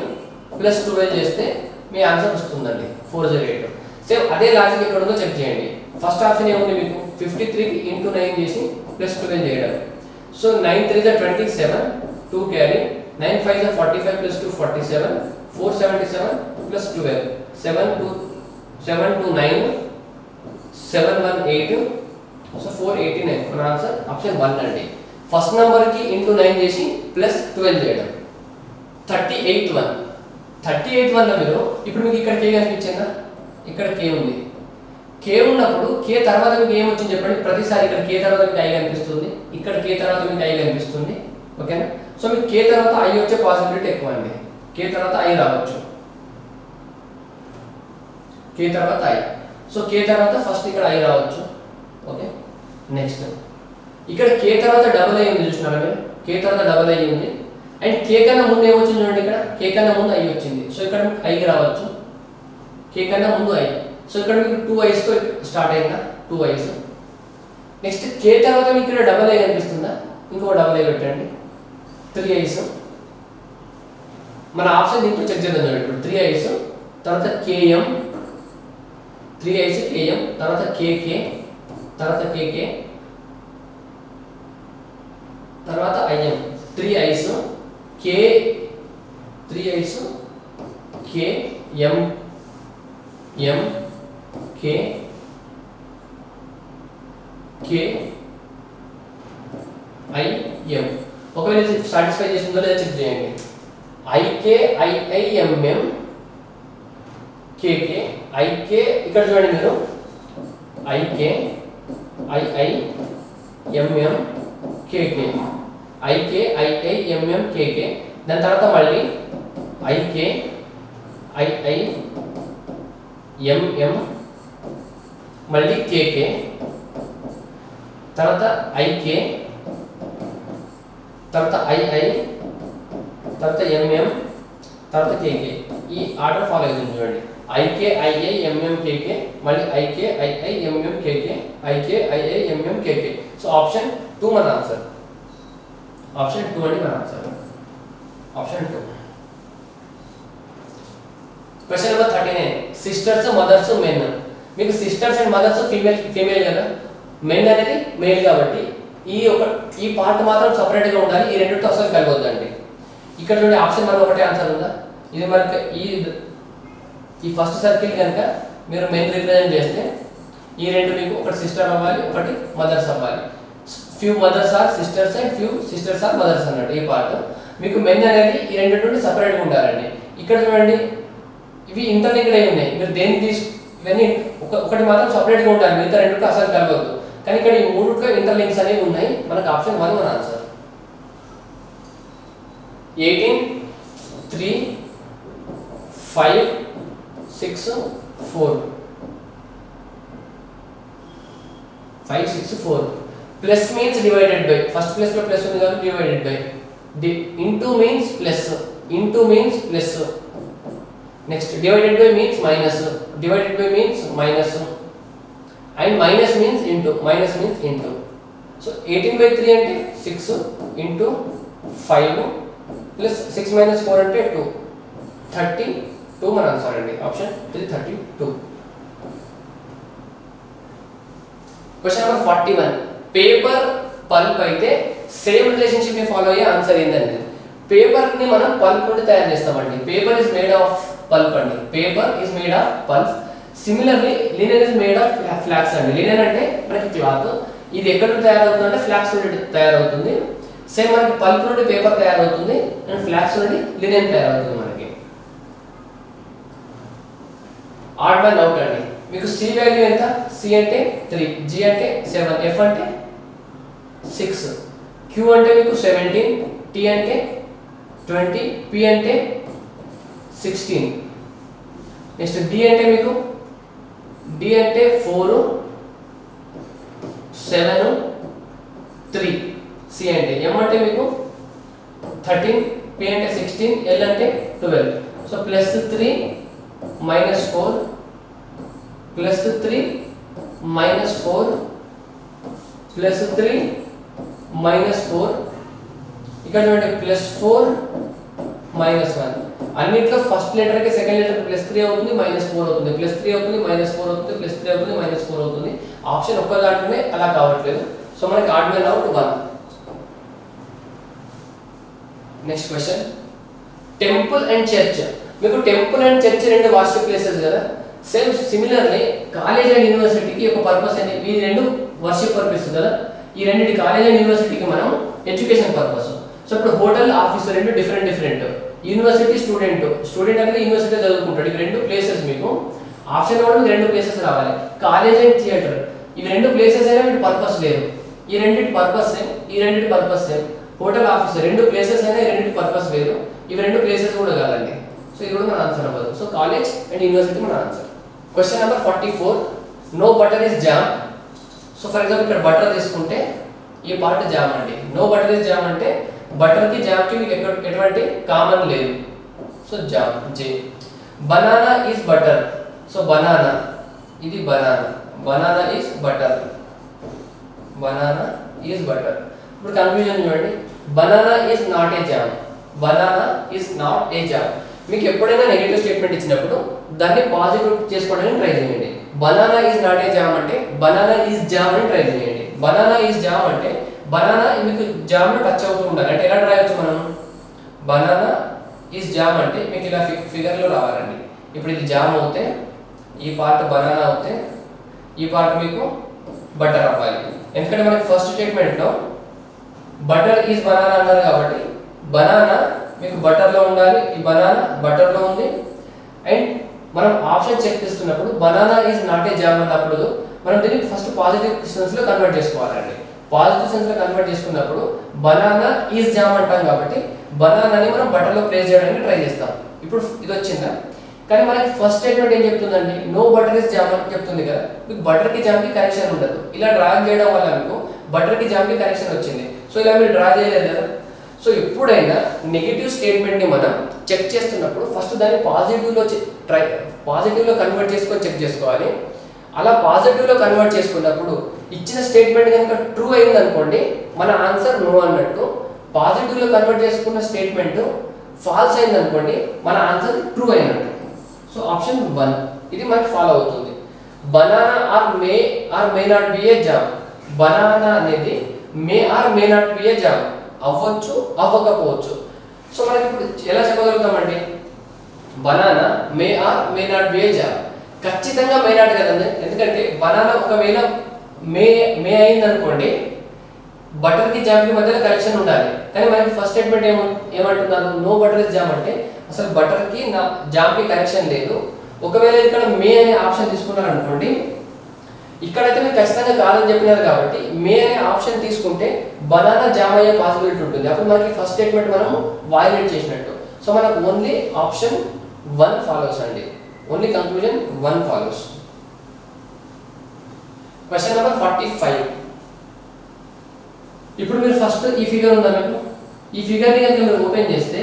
+ 12 చేస్తే మీ ఆన్సర్ వస్తుందండి 408. సేమ్ అదే లాజిక్ ఎక్కడ ఉందో చెక్ చేయండి. ఫస్ట్ ఆప్షన్ ఏముంది మీకు? 53 కి × 9 చేసి +12 చేయడం. So 9 3 27, 2 carry. 9 5 45 + 2 47, 477 + 12, 7 2 9, 7 1 8. సో 489 మన ఆన్సర్ ఆప్షన్ 1 అండి. ఫస్ట్ నంబర్ కి × 9 చేసి +12 చేయడం. 38 1 లో మీరు ఇప్పుడు మీకు ఇక్కడ K కనిపించిందా? ఇక్కడ K ఉంది. K ఉన్నప్పుడు K తర్వాత మీకు ఏం వచ్చింది చెప్పండి. ప్రతిసారి ఇక్కడ K తర్వాత మీకు I కనిపిస్తుంది, ఇక్కడ K తర్వాత మీకు I కనిపిస్తుంది. ఓకేనా? సో మీకు K తర్వాత I వచ్చే పాసిబిలిటీ ఎక్కువ అండి. K తర్వాత I రావచ్చు. K తర్వాత I. సో K తర్వాత ఫస్ట్ ఇక్కడ I రావచ్చు. ఓకే, నెక్స్ట్ ఇక్కడ K తర్వాత డబుల్ I ఉంది చూస్తున్నారా మీరు? K తర్వాత డబుల్ I ఉంది అండ్ K కన్నా ముందు ఏమొచ్చింది చూడండి. ఇక్కడ K కన్నా ముందు I వచ్చింది. సో ఇక్కడ మీకు I కి రావచ్చు. K కన్నా ముందు I. సో ఇక్కడ మీకు 2 I's తో స్టార్ట్ అయిందా? 2 I's. నెక్స్ట్ K తర్వాత మీకు ఇక్కడ డబుల్ I కనిపిస్తుందా? ఇంకో డబుల్ I పెట్టండి. 3 I's. మన ఆప్షన్ దీంట్లో చెక్ చేద్దాం చూడండి. ఇప్పుడు 3 I's తర్వాత KM, 3 I's KM తర్వాత KK తర్వాత KK తర్వాత IM. 3 I's K, 3 I's K M M కే కే ఐఎం. ఒకవేళ సాటిస్ఫై చేసిందో లేదా చెక్ చేయండి. ఐకే ఐఐఎంఎం కేకే ఐకే, ఇక్కడ చూడండి మీరు ఐకే ఐఐఎంఎం కేకే ఐకే ఐఐఎంఎం కేకే. దాని తర్వాత మళ్ళీ ఐకే ఐఐఎంఎం మళ్ళీ కేకే, తర్వాత ఐకే, తర్వాత ఐఐ, తర్వాత ఎంఎం, తర్వాత కేకే. ఈ ఆర్డర్ ఫాలో అవుతుంది చూడండి. ఐకే ఐఐ ఎంఎం కేకే, మళ్ళీ I K I I M M K K, I K I I M M K K. So option 2 మన ఆన్సర్. ఆప్షన్ 2 అండి మన answer. Option 2. Question number 39. Sisters mothers men. మీకు సిస్టర్స్ అండ్ మదర్స్ ఫీమేల్ కదా, మెన్ అనేది మేల్ కాబట్టి ఈ పార్ట్ మాత్రం సపరేట్ గా ఉండాలి. ఈ రెండింటితో అసలు కలవద్దండి. ఇక్కడ చూడండి ఆప్షన్ వన్ ఒకటే ఆన్సర్ ఉందా. ఇది మనకి ఈ ఫస్ట్ సర్కిల్ కనుక మీరు మెన్ రిప్రజెంట్ చేస్తే ఈ రెండు మీకు ఒకటి సిస్టర్ అవ్వాలి, ఒకటి మదర్స్ అవ్వాలి. Few mothers are sisters and few sisters are mothers అన్నట్టు ఈ పార్ట్. మీకు మెన్ అనేది ఈ రెండు నుండి సపరేట్గా ఉండాలండి. ఇక్కడ చూడండి ఇవి ఇంటర్లింక్డ్ అయి ఉన్నాయి. మీరు దేన్ని ఇవన్నీ ఒకటి మాత్రం సపరేట్గా ఉండాలి, మిగతా రెండుకి అసలు కలవద్దు. కానీ ఇక్కడ ఈ మూడుట్లో ఇంటర్లింక్స్ అనేవి ఉన్నాయి. మనకు ఆప్షన్ 1 మన answer. 18 3 5 6 4 5 6 4. Plus means divided by. First plus లో ప్లస్ ఉంది కాబట్టి divided by. Into means plus, into means plus. Next divided by means minus, divided by means minus, and minus means into, minus means into. So 18/3 అంటే 6 into 5 plus 6 minus 4 అంటే 2, 32 మన answer అండి. Option 3 32. Question number 41. Paper pulp అయితే same relationship ని follow అయ్యే answer ఏంటంటే paper ని మనం పల్ప్ నుండి తయారు చేస్తామండి. Paper is made of pulp అండి. Paper is made of pulp. Similarly linen is made of flax అండి. లినెన్ అంటే మనకి క్లాత్. ఇది ఎక్కడ నుండి తయారవుతుంది అంటే ఫ్లాక్స్ నుండి తయారవుతుంది. సేమ్ మనకి పల్ప్ నుండి పేపర్ తయారవుతుంది అండ్ ఫ్లాక్స్ నుండి లినెన్ తయారవుతుంది మనకి. ఆడ్ వన్ అవుట్ అండి. మీకు సి వాల్యూ ఎంత? సి అంటే 3, జి అంటే 7, ఎఫ్ అంటే 6, క్యూ అంటే మీకు 17, టీ అంటే 20, పి అంటే 16. నెక్స్ట్ డి అంటే మీకు డి అంటే 4, 7, 3, సి అంటే ఎం అంటే మీకు 13, పి అంటే 16, ఎల్ అంటే 12. సో +3 -4 +3 -4 +3 -4. ఇక్కడ చూడండి +4 -1. అన్నిట్లో ఫస్ట్ లెటర్ కి సెకండ్ లెటర్ +3 అవుతుంది, -4 అవుతుంది, +3 అవుతుంది, -4 అవుతుంది, +3 అవుతుంది, -4 అవుతుంది. ఆప్షన్ ఒక్క దాంట్లోనే అలా కావట్లేదు. సో మనకి odd one out 1. Next question. Temple and church. మీకు టెంపుల్ అండ్ చర్చ్ రెండు వర్షిప్ ప్లేసెస్ కదా. సేమ్ సిమిలర్లీ కాలేజ్ అండ్ యూనివర్సిటీకి ఒక పర్పస్ అనేది, ఈ రెండు వర్షిప్ పర్పస్ కదా. ఈ రెండింటి కాలేజ్ అండ్ యూనివర్సిటీకి మనం ఎడ్యుకేషన్ పర్పస్. సో ఇప్పుడు హోటల్, ఆఫీస్ రెండు డిఫరెంట్. యూనివర్సిటీ స్టూడెంట్ అనేది యూనివర్సిటీ చదువుకుంటాడు. ఇవి రెండు ప్లేసెస్ మీకు ఆప్షన్ కూడా మీకు రెండు ప్లేసెస్ రావాలి. కాలేజ్ అండ్ థియేటర్ ఇవి రెండు ప్లేసెస్ అయినా వీటి పర్పస్ లేదు. ఈ రెండింటి పర్పస్ సేమ్, ఈ రెండింటి పర్పస్ సేమ్. హోటల్, ఆఫీస్ రెండు ప్లేసెస్ అయినా ఈ రెండింటి పర్పస్ లేదు. ఇవి రెండు ప్లేసెస్ కూడా కాదండి. సో ఇది కూడా మన ఆన్సర్ అవ్వదు. సో కాలేజ్ అండ్ యూనివర్సిటీ మన answer. Question number 44. No butter is jam. So for example ఇక్కడ బటర్ తీసుకుంటే ఈ పార్ట్ జామ్ అండి. నో బటర్ ఇస్ జామ్ అంటే బటర్ కి జామ్ కి మీకు ఎటువంటి కామన్ లేదు. So jam J. Banana is butter. So banana ఇది banana is butter. Banana is butter. ఇప్పుడు కన్ఫ్యూజన్ చూడండి. Banana is not a jam. Banana is not a jam. మీకు ఎప్పుడైనా నెగటివ్ స్టేట్మెంట్ ఇచ్చినప్పుడు దాన్ని పాజిటివ్ చేసుకోవడానికి ట్రై చేయండి. Banana is not a jam అంటే బనానా ఈజ్ జామ్ అని ట్రై చేయండి. బనానా ఈజ్ జామ్ అంటే బనానా మీకు జామ్ లో టచ్ అవుతూ ఉండాలి. అంటే ఎలా రాయొచ్చు మనం? బనానా ఈజ్ జామ్ అంటే మీకు ఇలా ఫిగర్ లో రావాలండి. ఇప్పుడు ఇది జామ్ అవుతే ఈ పార్ట్ బనానా అవుతే ఈ పార్ట్ మీకు బటర్ అవ్వాలి. ఎందుకంటే మనకి ఫస్ట్ స్టేట్మెంట్లో బటర్ ఈజ్ బనానా అన్నారు కాబట్టి బనానా మీకు బటర్లో ఉండాలి. ఈ బనానా బటర్లో ఉంది. అండ్ మనం ఆప్షన్ చెక్ చేస్తున్నప్పుడు banana is not a jam అన్నప్పుడు మనం దీన్ని ఫస్ట్ పాజిటివ్ సెన్స్లో కన్వర్ట్ చేసుకోవాలండి. పాజిటివ్ సెన్స్లో కన్వర్ట్ చేసుకున్నప్పుడు బనానా ఈజ్ జామ్ అంటాం కాబట్టి బనానాని మనం బటర్లో ప్లేస్ చేయడానికి ట్రై చేస్తాం. ఇప్పుడు ఇది వచ్చిందా? కానీ మనకి ఫస్ట్ స్టేట్మెంట్ ఏం చెప్తుందండి? నో బటర్ ఇస్ జామ్ అని చెప్తుంది కదా. మీకు బటర్కి జామ్కి కనెక్షన్ ఉండదు. ఇలా డ్రా చేయడం వల్ల మీకు బటర్కి జామ్కి కనెక్షన్ వచ్చింది. సో ఇలా మీరు డ్రా చేయలేదు కదా. సో ఎప్పుడైనా నెగిటివ్ స్టేట్మెంట్ని మనం చెక్ చేస్తున్నప్పుడు ఫస్ట్ దాన్ని పాజిటివ్లో కన్వర్ట్ చేసుకొని చెక్ చేసుకోవాలి. అలా పాజిటివ్లో కన్వర్ట్ చేసుకున్నప్పుడు ఇచ్చిన స్టేట్మెంట్ కనుక ట్రూ అయింది అనుకోండి మన ఆన్సర్ నో అన్నట్టు. పాజిటివ్లో కన్వర్ట్ చేసుకున్న స్టేట్మెంట్ ఫాల్స్ అయింది అనుకోండి మన ఆన్సర్ ట్రూ అయినట్టు. సో ఆప్షన్ 1 ఇది మనకి ఫాలో అవుతుంది. Banana or may not be a jam. Banana అనేది may or may not be a jam, అవ్వచ్చు అవ్వకపోవచ్చు. సో మనకి ఇప్పుడు ఎలా చెప్పగలుగుతామండి? Banana may or may not be a jam. ఖచ్చితంగా మే నాట్ కదండి. ఎందుకంటే బనానా ఒకవేళ మే అయింది అనుకోండి బటర్కి జామ్కి మధ్యలో కనెక్షన్ ఉండాలి. కానీ మనకి ఫస్ట్ స్టేట్మెంట్ ఏమంటున్నారు? నో బటర్ ఇస్ జామ్ అంటే అసలు బటర్కి జామ్కి కనెక్షన్ లేదు. ఒకవేళ ఇక్కడ మే అనే ఆప్షన్ తీసుకున్నారు అనుకోండి, ఇక్కడైతే మీరు ఖచ్చితంగా కాదని చెప్పినారు కాబట్టి మే అనే ఆప్షన్ తీసుకుంటే బనానా జామ్ అయ్యే పాసిబిలిటీ ఉంటుంది. అప్పుడు మనకి ఫస్ట్ స్టేట్మెంట్ మనము వైలేట్ చేసినట్టు. సో మనకు ఓన్లీ ఆప్షన్ 1 ఫాలోస్ అండి. Only conclusion 1 follows. Question number 45. ఇప్పుడు మీరు ఫస్ట్ ఈ ఫిగర్ ఉందా మీకు? ఈ ఫిగర్ని కనుక మీరు ఓపెన్ చేస్తే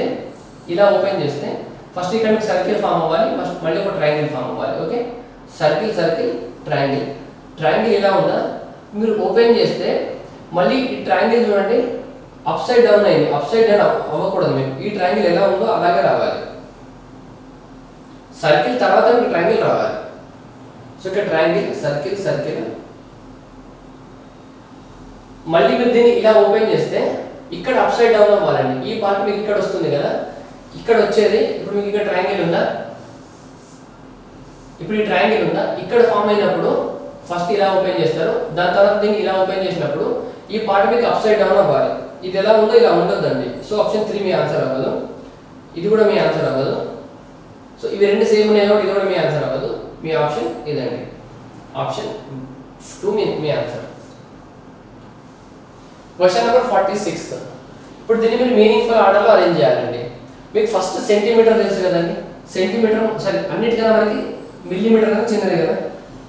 ఇలా ఓపెన్ చేస్తే ఫస్ట్ ఇక్కడ మీకు సర్కిల్ ఫామ్ అవ్వాలి. ఫస్ట్ మళ్ళీ ఒక ట్రయాంగిల్ ఫామ్ అవ్వాలి. Okay, circle circle triangle. Triangle ఎలా ఉందా మీరు ఓపెన్ చేస్తే మళ్ళీ ఈ ట్రయాంగిల్ చూడండి అప్ సైడ్ డౌన్ అయింది. అప్ సైడ్ డౌన్ అవ్వకూడదు. మీకు ఈ ట్రయాంగిల్ ఎలా ఉందో అలాగే రావాలి. సర్కిల్ తర్వాత మీకు ట్రయాంగిల్ రావాలి. సో ఇక్కడ ట్రయాంగిల్ సర్కిల్ సర్కిల్. మళ్ళీ మీరు దీన్ని ఇలా ఓపెన్ చేస్తే ఇక్కడ అప్ సైడ్ డౌన్ అవ్వాలండి. ఈ పార్ట్ మీకు ఇక్కడ వస్తుంది కదా, ఇక్కడ వచ్చేది. ఇప్పుడు మీకు ఇక్కడ ట్రయాంగిల్ ఉందా? ఇప్పుడు ఈ ట్రయాంగిల్ ఉందా? ఇక్కడ ఫామ్ అయినప్పుడు ఫస్ట్ ఇలా ఓపెన్ చేస్తారు. దాని తర్వాత దీన్ని ఇలా ఓపెన్ చేసినప్పుడు ఈ పార్ట్ మీకు అప్ సైడ్ డౌన్ అవ్వాలి. ఇది ఎలా ఉందో ఇలా ఉండొద్దండి. సో ఆప్షన్ 3 మీ ఆన్సర్ అవ్వదు. ఇది కూడా మీ ఆన్సర్ అవ్వదు. సో ఇవి రెండు సేమ్ ఉన్నాయి కాబట్టి ఇది కూడా మీ ఆన్సర్ అవ్వదు. మీ ఆప్షన్ ఇదండి. ఆప్షన్ 2 మీ ఆన్సర్. Question number 46. ఇప్పుడు దీన్ని మీరు మీనింగ్ఫుల్ ఆర్డర్లో అరేంజ్ చేయాలండి. మీకు ఫస్ట్ సెంటీమీటర్ తెలుసు కదండి. సెంటీమీటర్ సరే అన్నిటికన్నా మనకి మిల్లీమీటర్ అనేది చిన్నది కదా,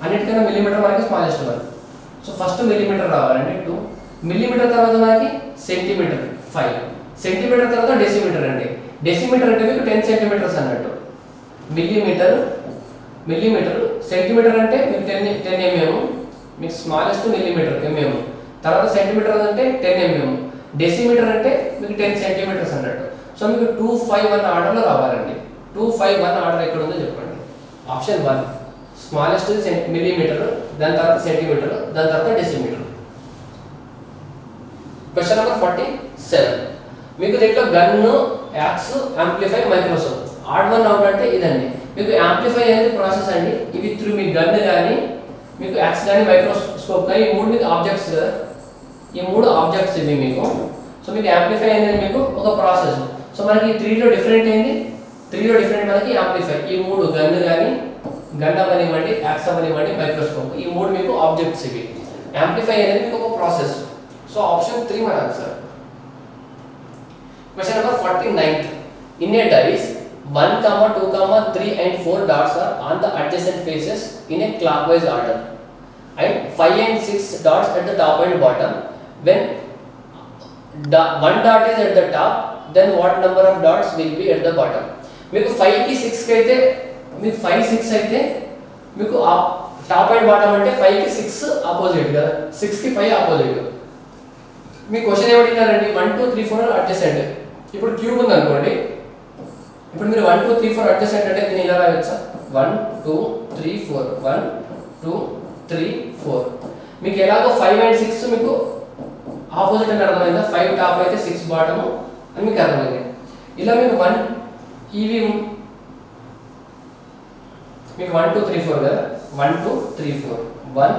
అన్నిటికన్నా మిల్లీమీటర్ మనకి smallest one. So first millimetre రావాలండి 2. మిల్లీమీటర్ తర్వాత మనకి సెంటీమీటర్ 5. సెంటీమీటర్ తర్వాత డెసిమీటర్ అండి. డెసిమీటర్ అంటే మీకు 10 సెంటీమీటర్స్ అన్నట్టు. మిల్లీమీటర్ సెంటీమీటర్ అంటే మీకు 10 mm. మీకు స్మాలెస్ట్ మిల్లీమీటర్ mm. తర్వాత సెంటీమీటర్ అంటే 10 mm. డెసిమీటర్ అంటే మీకు 10 సెంటీమీటర్స్ అన్నట్టు. సో మీకు 2, 5, 1 ఆర్డర్లో రావాలండి. 2, 5, 1 ఆర్డర్ ఎక్కడ ఉందో చెప్పండి. ఆప్షన్ 1 స్మాలెస్ట్ మిల్లీమీటర్, దాని తర్వాత సెంటీమీటర్, దాని తర్వాత డెసిమీటర్. Question number 47. మీకు దీంట్లో gun, axe, amplify, microscope. Odd 1 out అంటే ఇదండి. మీకు యాంప్లిఫై అనేది ప్రాసెస్ అండి. ఇవి త్రూ మీ గన్ కానీ మీకు యాక్స్ కానీ మైక్రోస్కోప్ కానీ ఈ 3 మీకు ఆబ్జెక్ట్స్ కదా. ఈ 3 ఆబ్జెక్ట్స్ ఇవి మీకు. సో మీకు యాంప్లిఫై అనేది మీకు ఒక ప్రాసెస్. సో మనకి 3లో డిఫరెంట్ ఏంది? 3లో డిఫరెంట్ మనకి యాంప్లిఫై. ఈ 3 గన్ కానీ గన్ అవ్వనివ్వండి, యాక్స్ అవ్వనివ్వండి, మైక్రోస్కోప్, ఈ 3 మీకు ఆబ్జెక్ట్స్ ఇవి. యాంప్లిఫై అనేది మీకు ఒక ప్రాసెస్. సో ఆప్షన్ 3 మన answer. Question number 49. In a dice 1, 2, 3 and 4 dots are on the adjacent faces in a clockwise order and 5 and 6 dots at the top and bottom. When 1 dot is at the top, then what number of dots will be at the bottom? మీకు 5 కి 6 కి అయితే మీకు 5, 6 అయితే మీకు top and bottom అంటే 5 కి 6 opposite కదా, 6 కి 5 ఆపోజిట్. మీ క్వశ్చన్ ఏమడిగినారండి? 1, 2, 3, 4 అడ్జసెంట్. ఇప్పుడు క్యూబ్ ఉంది అనుకోండి. ఇప్పుడు మీరు 1, 2, 3, 4 అడ్జసెంట్ అంటే దీన్ని ఇలా రాయొచ్చా? 1, 2, 3, 4 1, 2, 3, 4. మీకు ఎలాగో 5 and 6 మీకు ఆపోజిట్ అని అర్థమైందా? 5 టాప్ అయితే 6 బాటమ్ అని మీకు అర్థమైంది. ఇలా మీకు 1 ఇవి మీకు 1 2 3 4 కదా, 1 2 3 4, 1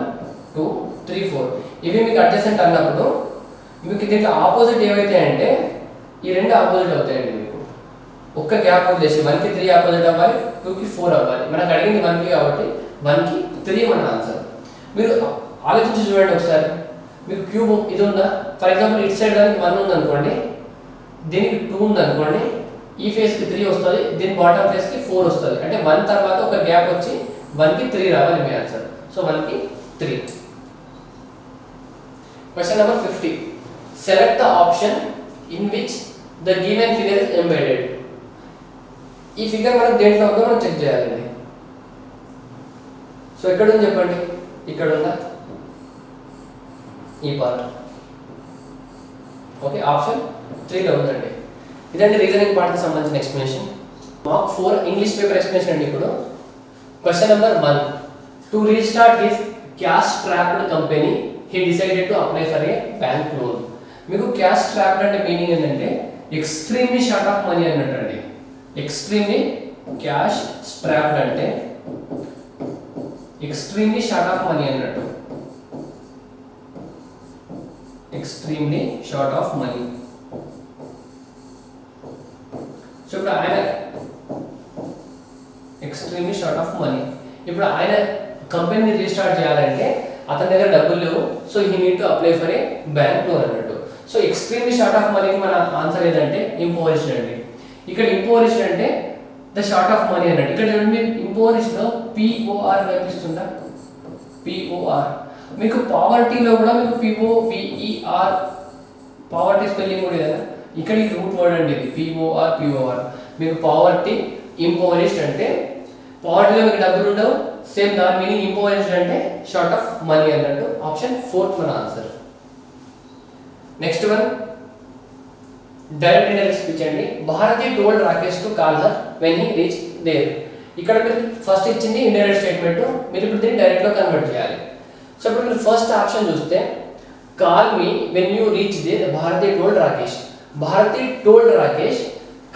2 3 4 ఇవి మీకు అడ్జసెంట్ అన్నప్పుడు మీకు దీంట్లో ఆపోజిట్ ఏవైతే అంటే ఈ రెండు ఆపోజిట్ అవుతాయండి. మీకు ఒక్క గ్యాప్ వదిలేసి 1కి 3 ఆపోజిట్ అవ్వాలి, 2కి 4 అవ్వాలి. మనకు అడిగింది 1కి కాబట్టి 1కి 3 మన ఆన్సర్. మీరు ఆలోచించి చూడండి ఒకసారి. మీకు క్యూబ్ ఇది ఉందా, ఫర్ ఎగ్జాంపుల్ ఇటు సైడ్ దానికి 1 ఉంది అనుకోండి, దీనికి 2 ఉంది అనుకోండి, ఈ ఫేస్కి 3 వస్తుంది, దీని బాటమ్ ఫేస్కి 4 వస్తుంది. అంటే 1 తర్వాత ఒక గ్యాప్ వచ్చి 1కి 3 రావాలి మీ ఆన్సర్. సో 1కి 3. Question number 50. Select the option in which the given figure is embedded. ఈ ఫిగర్ మనకు దేంట్లో ఉందో మనం చెక్ చేయాలండి. సో ఎక్కడ ఉంది చెప్పండి, ఇక్కడ ఉందా, ఈ పార్ట్. ఓకే, ఆప్షన్ 3లో ఉందండి. ఇదండి రీజనింగ్ పార్ట్కి సంబంధించిన explanation. Mark 4 English paper explanation అండి. ఇప్పుడు question number 1. To restart his cash trapped company he decided to apply for a bank loan. మీకు క్యాష్ ట్రాప్డ్ అంటే మీనింగ్ ఏంటంటే ఎక్స్ట్రీమ్లీ షార్ట్ ఆఫ్ మనీ అన్నట్టు అండి. ఎక్స్ట్రీమ్లీ క్యాష్ ట్రాప్డ్ అంటే extremely short of money అన్నట్టు. Extremely short of money. So ఇప్పుడు ఆయన extremely short of money, ఇప్పుడు ఆయన కంపెనీని రీస్టార్ట్ చేయాలంటే అతని దగ్గర డబ్బులు లేవు. So he need to apply for a bank loan అన్నట్టు. సో ఎక్స్ట్రీమ్లీ షార్ట్ ఆఫ్ మనీకి మన ఆన్సర్ ఏదంటే ఇంపోవరిష్డ్ అండి. ఇక్కడ ఇంపోవరిష్డ్ అంటే ద షార్ట్ ఆఫ్ మనీ అన్నట్టు. ఇక్కడ చూడండి, ఇంపోవరిష్డ్ లో పిఓఆర్ కనిపిస్తుందా, పిఓఆర్. మీకు పావర్టీలో కూడా మీకు పిఓవిఈఆర్ పావర్టీ స్పెల్లింగ్ కూడా కదా. ఇక్కడ ఈ రూట్ వర్డ్ అండి ఇది, పిఓఆర్ పిఓఆర్. మీకు పావర్టీ ఇంపోవరిష్డ్ అంటే పావర్టీలో మీకు డబ్బులు ఉండవు, సేమ్ దాని మీనింగ్ ఇంపోవరిష్డ్ అంటే షార్ట్ ఆఫ్ మనీ అన్నట్టు. ఆప్షన్ 4 మన answer. Next one direct indirect speech అండి. Bharati told Rakesh to call her when he reach there. ఇక్కడ మీరు ఫస్ట్ ఇచ్చింది ఇండైరెక్ట్ స్టేట్మెంట్, మీరు ఇప్పుడు దీన్ని డైరెక్ట్ లో కన్వర్ట్ చేయాలి. సో ఇప్పుడు మీరు ఫస్ట్ ఆప్షన్ చూస్తే call me when you reach there Bharati told Rakesh. Bharati told Rakesh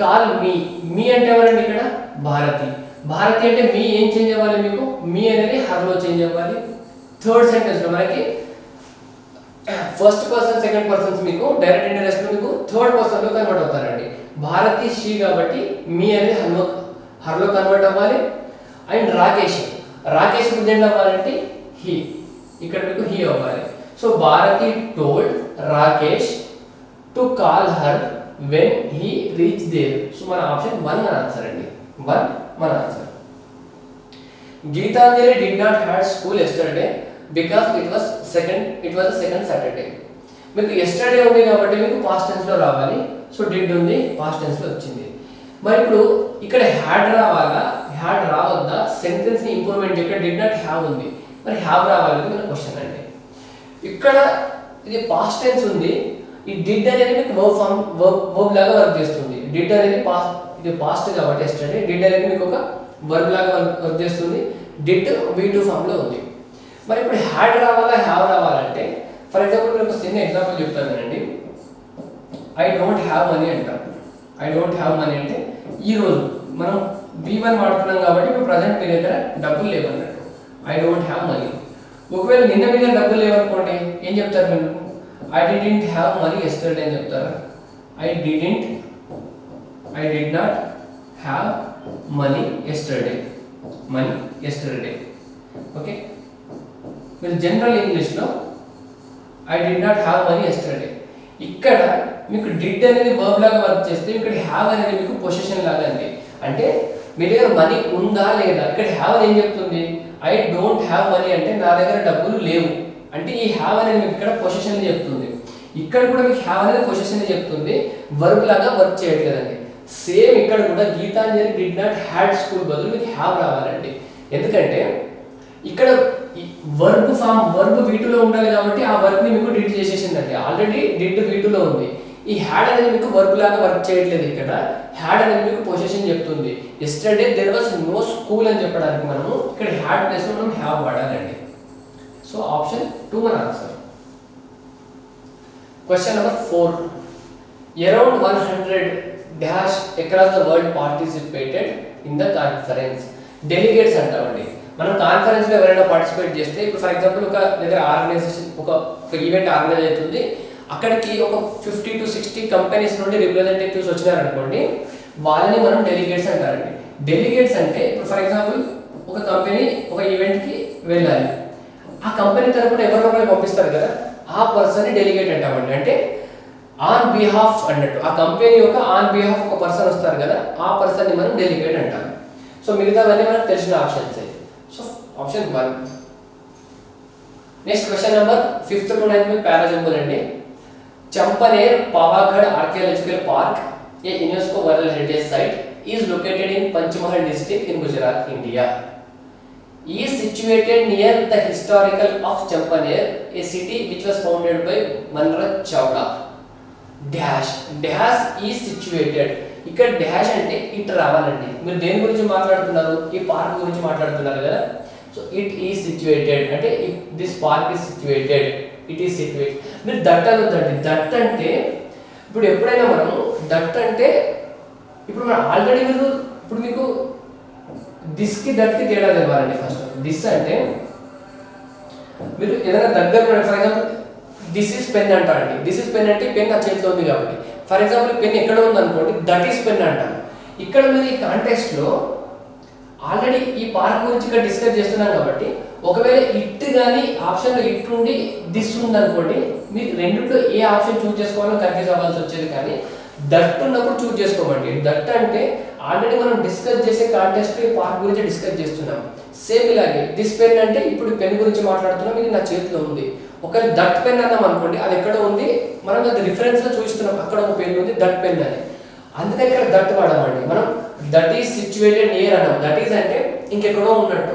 call me. Me అంటే ఎవరండి ఇక్కడ, భారతి. భారతి అంటే మీ ఏం చేంజ్ అవ్వాలి, మీకు మీ అనేది హర్లో చేంజ్ అవ్వాలి. థర్డ్ సెంటెన్స్ లో మనకి ఫస్ట్ పర్సన్ సెకండ్ పర్సన్స్ మీకు డైరెక్ట్ ఇండైరెక్ట్ లో మీకు థర్డ్ పర్సన్ లో కన్వర్ట్ అవుతారండి. భారతి షీ కాబట్టి మీ అనేది హర్లో కన్వర్ట్ అవ్వాలి. అండ్ రాకేష్, రాకేష్ ఇప్పుడు ఏంటి అవ్వాలంటే హీ, ఇక్కడ మీకు హీ అవ్వాలి. So Bharati told Rakesh to call her when he reach there. So మన ఆప్షన్ 1 మన ఆన్సర్ అండి. 1 మన ఆన్సర్. Geetanjali did not had school yesterday because it was a second Saturday. మీకు yesterday ఉంది కాబట్టి మీకు past tense లో రావాలి. సో did ఉంది, past tense లో వచ్చింది. మరి ఇప్పుడు ఇక్కడ had రావాలా, had రావద్దా, సెంటెన్స్ ని ఇంప్రూవ్మెంట్ ఇక్కడ did not have ఉంది, మరి have రావాలని మన క్వశ్చన్ అండి. ఇక్కడ ఇది past tense ఉంది, ఈ did అనేది మీకు verb లాగా వర్క్ చేస్తుంది. did అనేది ఇది పాస్ట్ కాబట్టి yesterday, did అనేది మీకు ఒక verb లాగా వర్క్ చేస్తుంది. did V2 ఫామ్ లో ఉంది. మరి ఇప్పుడు had రావాలా have రావాలంటే ఫర్ ఎగ్జాంపుల్ నేను ఒక చిన్న ఎగ్జాంపుల్ చెప్తానండి. ఐ డోంట్ హ్యావ్ మనీ అంటాం. ఐ డోంట్ హ్యావ్ మనీ అంటే ఈ రోజు మనం V1 వాడుతున్నాం కాబట్టి ఇప్పుడు ప్రజెంట్ మీ దగ్గర డబ్బులు లేవన్నట్టు. I don't have money. ఒకవేళ నిన్న మీ దగ్గర డబ్బులు లేవనుకోండి, ఏం చెప్తారు మీరు, I didn't have money yesterday అని చెప్తారా. I did not have money yesterday. Money yesterday. Okay, మీరు జనరల్ ఇంగ్లీష్లో I did not have money yesterday. ఇక్కడ మీకు డిడ్ అనేది వర్బ్ లాగా వర్క్ చేస్తే ఇక్కడ హ్యావ్ అనేది మీకు పొజిషన్ లాగా అండి. అంటే మీ దగ్గర మనీ ఉందా లేదా. ఇక్కడ హ్యావ్ అని ఏం చెప్తుంది, ఐ డోంట్ హ్యావ్ మనీ అంటే నా దగ్గర డబ్బులు లేవు అంటే ఈ హ్యావ్ అనేది మీకు ఇక్కడ పొజిషన్ చెప్తుంది. ఇక్కడ కూడా మీకు హ్యావ్ అనేది పొజిషన్ చెప్తుంది, వర్బ్ లాగా వర్క్ చేయట్లేదండి. సేమ్ ఇక్కడ కూడా Geetanjali did not had school బదులు మీకు హ్యావ్ రావాలండి. ఎందుకంటే ఇక్కడ వర్బ్ ఫామ్ వర్బ్ V2 లో ఉండాలి కాబట్టి ఆ వర్బ్ ని మీకు డిడ్ చేసేసిందండి. ఆల్రెడీ డిడ్ V2 లో ఉంది. ఈ హ్యాడ్ అనేది మీకు వర్బ్ లాగా వర్క్ చేయట్లేదు. ఇక్కడ హ్యాడ్ అనేది మీకు పొజిషన్ చెప్తుంది. yesterday there was no school అని చెప్పడానికి మనము ఇక్కడ హ్యాడ్ ప్లేస్ లో మనం హ్యావ్ వాడాలండి. సో ఆప్షన్ 2 మన answer. Question number 4. Around 100 dash across the world participated in the conference. Delegates అంటామండి. మనం కాన్ఫరెన్స్లో ఎవరైనా పార్టిసిపేట్ చేస్తే, ఇప్పుడు ఫర్ ఎగ్జాంపుల్ ఒక దగ్గర ఆర్గనైజేషన్ ఒక ఈవెంట్ ఆర్గనైజ్ అవుతుంది, అక్కడికి ఒక 50 to 60 కంపెనీస్ నుండి రిప్రజెంటేటివ్స్ వచ్చినారనుకోండి, వాళ్ళని మనం డెలిగేట్స్ అంటారండి. డెలిగేట్స్ అంటే ఇప్పుడు ఫర్ ఎగ్జాంపుల్ ఒక కంపెనీ ఒక ఈవెంట్కి వెళ్ళాలి, ఆ కంపెనీ తరపున ఎవరినొకరు పంపిస్తారు కదా, ఆ పర్సన్ని డెలిగేట్ అంటామండి. అంటే ఆన్ బిహాఫ్ అన్నట్టు, ఆ కంపెనీ యొక్క ఆన్ బిహాఫ్ ఒక పర్సన్ వస్తారు కదా, ఆ పర్సన్ని మనం డెలిగేట్ అంటాం. సో మిగతావన్నీ మనకు తెలిసిన options. So option 1. Next question number 5th to 9th में पैराजंबल अंडी. चंपानेर पावागढ़ आर्कियोलॉजिकल पार्क, ये UNESCO world heritage site, is located in Panchmahal district in Gujarat, India. Is situated near the historical of Champaner, a city which was founded by Manraj Chawda. Dash is situated. ఇక్కడ dash అంటే it రావాలండి. మీరు దేని గురించి మాట్లాడుతున్నారు? ఈ park గురించి మాట్లాడుతున్నారు కదా. సో ఇట్ ఈస్ సిచ్యువేటెడ్ అంటే this park is situated, it is situated. మీరు దట్ అనొద్దండి. దట్ అంటే ఇప్పుడు ఎప్పుడైనా మనము దట్ అంటే ఇప్పుడు మనం ఆల్రెడీ ఇప్పుడు మీకు దిస్కి దట్కి తేడా తెలవాలండి. ఫస్ట్ దిస్ అంటే మీరు ఏదైనా దగ్గర for example this is pen అంటారండి. దిస్ ఈస్ పెన్ అంటే పెన్ నా చేతిలో ఉంది కాబట్టి, ఫర్ ఎగ్జాంపుల్ పెన్ ఎక్కడ ఉంది అనుకోండి, దట్ ఈస్ పెన్ అంటాను. ఇక్కడ మీరు ఈ కాంటెక్స్ట్ లో ఆల్రెడీ ఈ పార్క్ గురించి ఇక్కడ డిస్కస్ చేస్తున్నాం కాబట్టి, ఒకవేళ ఇట్ కానీ ఆప్షన్ లో ఇట్ ఉండి దిస్ ఉంది అనుకోండి, మీరు రెండిట్లో ఏ ఆప్షన్ చూస్ చేసుకోవాలో కన్ఫ్యూజ్ అవ్వాల్సి వచ్చేది. కానీ దట్ ఉన్నప్పుడు చూస్ చేసుకోమండి. దట్ అంటే ఆల్రెడీ మనం డిస్కస్ చేసే కాంటెక్స్ట్ లో ఈ పార్క్ గురించి డిస్కస్ చేస్తున్నాం. సేమ్ ఇలాగే దిస్ పెన్ అంటే ఇప్పుడు పెన్ గురించి మాట్లాడుతున్నాం, ఇది నా చేతిలో ఉంది. ఒకవేళ దట్ పెన్ అన్నాం అనుకోండి, అది ఎక్కడ ఉంది మనం అది రిఫరెన్స్ లో చూస్తున్నాం, అక్కడ ఒక పెన్ ఉంది దట్ పెన్ అని. అందుకని ఇక్కడ దట్ వాడమండి. మనం దట్ ఈస్ సిచ్యువేటెడ్ నియర్ అన్నాం. దట్ ఈస్ అంటే ఇంకెక్కడో ఉన్నట్టు.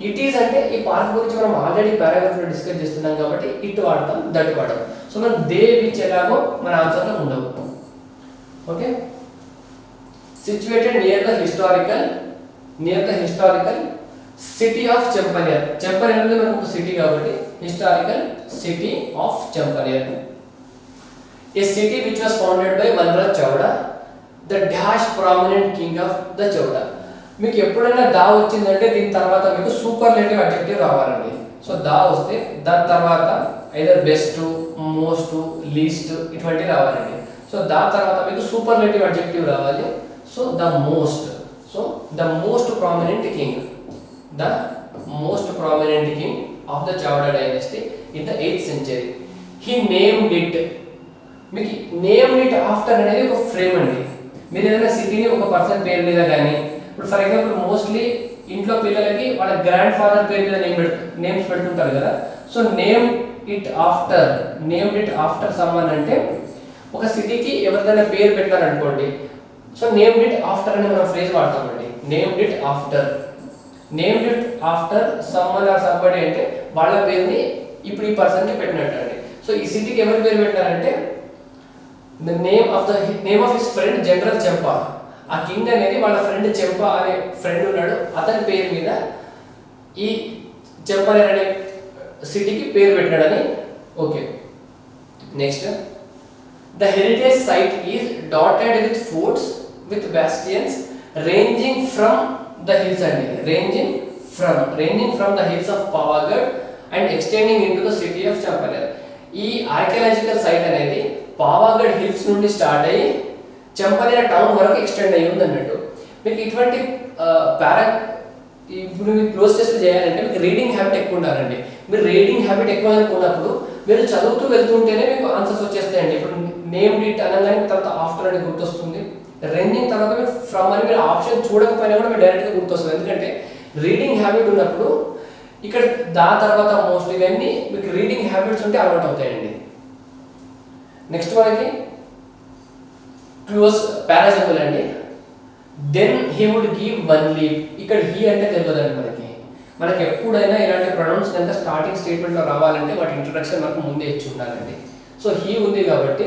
ఇట్ ఈస్ అంటే ఈ పార్క్ గురించి మనం ఆల్రెడీ పారాగ్రాఫ్ లో డిస్కస్ చేస్తున్నాం కాబట్టి ఇట్ వాడతాం, దట్ వాడతాం. సో మనం దే విచ్ ఎలాగో మన ఆన్సర్ లో ఉండవు. Okay, situated near the historical city of Champaner. Champaner అనేది మనకు ఒక సిటీ కాబట్టి historical city of Champaner. A city which was founded by Manraj Chavda, the dash prominent king of the Chavda. మీకు ఎప్పుడైనా దా వచ్చిందంటే దీని తర్వాత మీకు సూపర్లేటివ్ అడ్జెక్టివ్ రావాలండి. సో దా వస్తే దాని తర్వాత ఐదర్ బెస్ట్, మోస్ట్, లీస్ట్ ఇటువంటి రావాలండి. సో దా తర్వాత మీకు సూపర్లేటివ్ అడ్జెక్టివ్ రావాలి. So the most. So the most prominent king, the most prominent king of the Chawda dynasty in the 8th century. He named it. మీకు name it after అనేది ఒక frame అండి. మీరు ఏదైనా సిటీని ఒక పర్సన్ పేరు మీద కానీ, ఇప్పుడు ఫర్ ఎగ్జాంపుల్ మోస్ట్లీ ఇంట్లో పిల్లలకి వాళ్ళ గ్రాండ్ ఫాదర్ పేరు మీద నేమ్స్ పెడుతుంటారు కదా. So name it after someone అంటే ఒక సిటీకి ఎవరిదైనా పేరు పెట్టారనుకోండి, సో నేమ్డ్ ఇట్ ఆఫ్టర్ అని మనం ఫ్రేజ్ వాడతామండి. Named it after someone or somebody అంటే వాళ్ళ పేరుని ఇప్పుడు ఈ పర్సన్ కి పెట్టినట్టు అండి. సో ఈ సిటీకి ఎవరి పేరు పెట్టారంటే the name of his friend general Champa. ఆ కింగ్ అనేది వాళ్ళ ఫ్రెండ్ చెంపా అనే ఫ్రెండ్ ఉన్నాడు, అతని పేరు మీద ఈ చెంపనేర్ అనే సిటీకి పేరు పెట్టాడని. Okay, next the heritage site is dotted with forts with bastions ranging from the hills and ranging from the hills of Pavagadh and extending into the city of Champaner. ఈ ఆర్కియాలజికల్ సైట్ అనేది Pavagadh hills నుండి start అయ్యి చంపనేర్ town వరకు extend అయ్యి ఉంది అన్నట్టు. మీకు ఇటువంటి ఇప్పుడు మీరు క్లోజ్ టెస్ట్ చేయాలంటే మీకు రీడింగ్ హ్యాబిట్ ఎక్కువ ఉండాలండి. మీరు రీడింగ్ హ్యాబిట్ ఎక్కువ అనుకున్నప్పుడు మీరు చదువుతూ వెళ్తుంటేనే మీకు ఆన్సర్స్ వచ్చేస్తాయండి. ఇప్పుడు నేమ్ ఇట్ అనగానే తర్వాత ఆఫ్టర్ అని గుర్తొస్తుంది, రేంజింగ్ తర్వాత మీరు ఫ్రమ్ అని మీరు ఆప్షన్ చూడకపోయినా కూడా మీరు డైరెక్ట్గా గుర్తొస్తుంది. ఎందుకంటే రీడింగ్ హ్యాబిట్ ఉన్నప్పుడు ఇక్కడ దా తర్వాత మోస్ట్ ఇవన్నీ మీకు రీడింగ్ హ్యాబిట్స్ ఉంటే అలవాటు అవుతాయండి. నెక్స్ట్ మనకి క్లోజ్ పారాజంబుల్ అండి. Then he would give one leap. ఇక్కడ హీ అంటే తెలియదండి మనకి ఎప్పుడైనా ఇలాంటి ప్రొనౌన్స్ కనుక స్టార్టింగ్ స్టేట్మెంట్లో రావాలంటే వాటి ఇంట్రడక్షన్ మనకు ముందే ఇచ్చి ఉండాలండి. సో హీ ఉంది కాబట్టి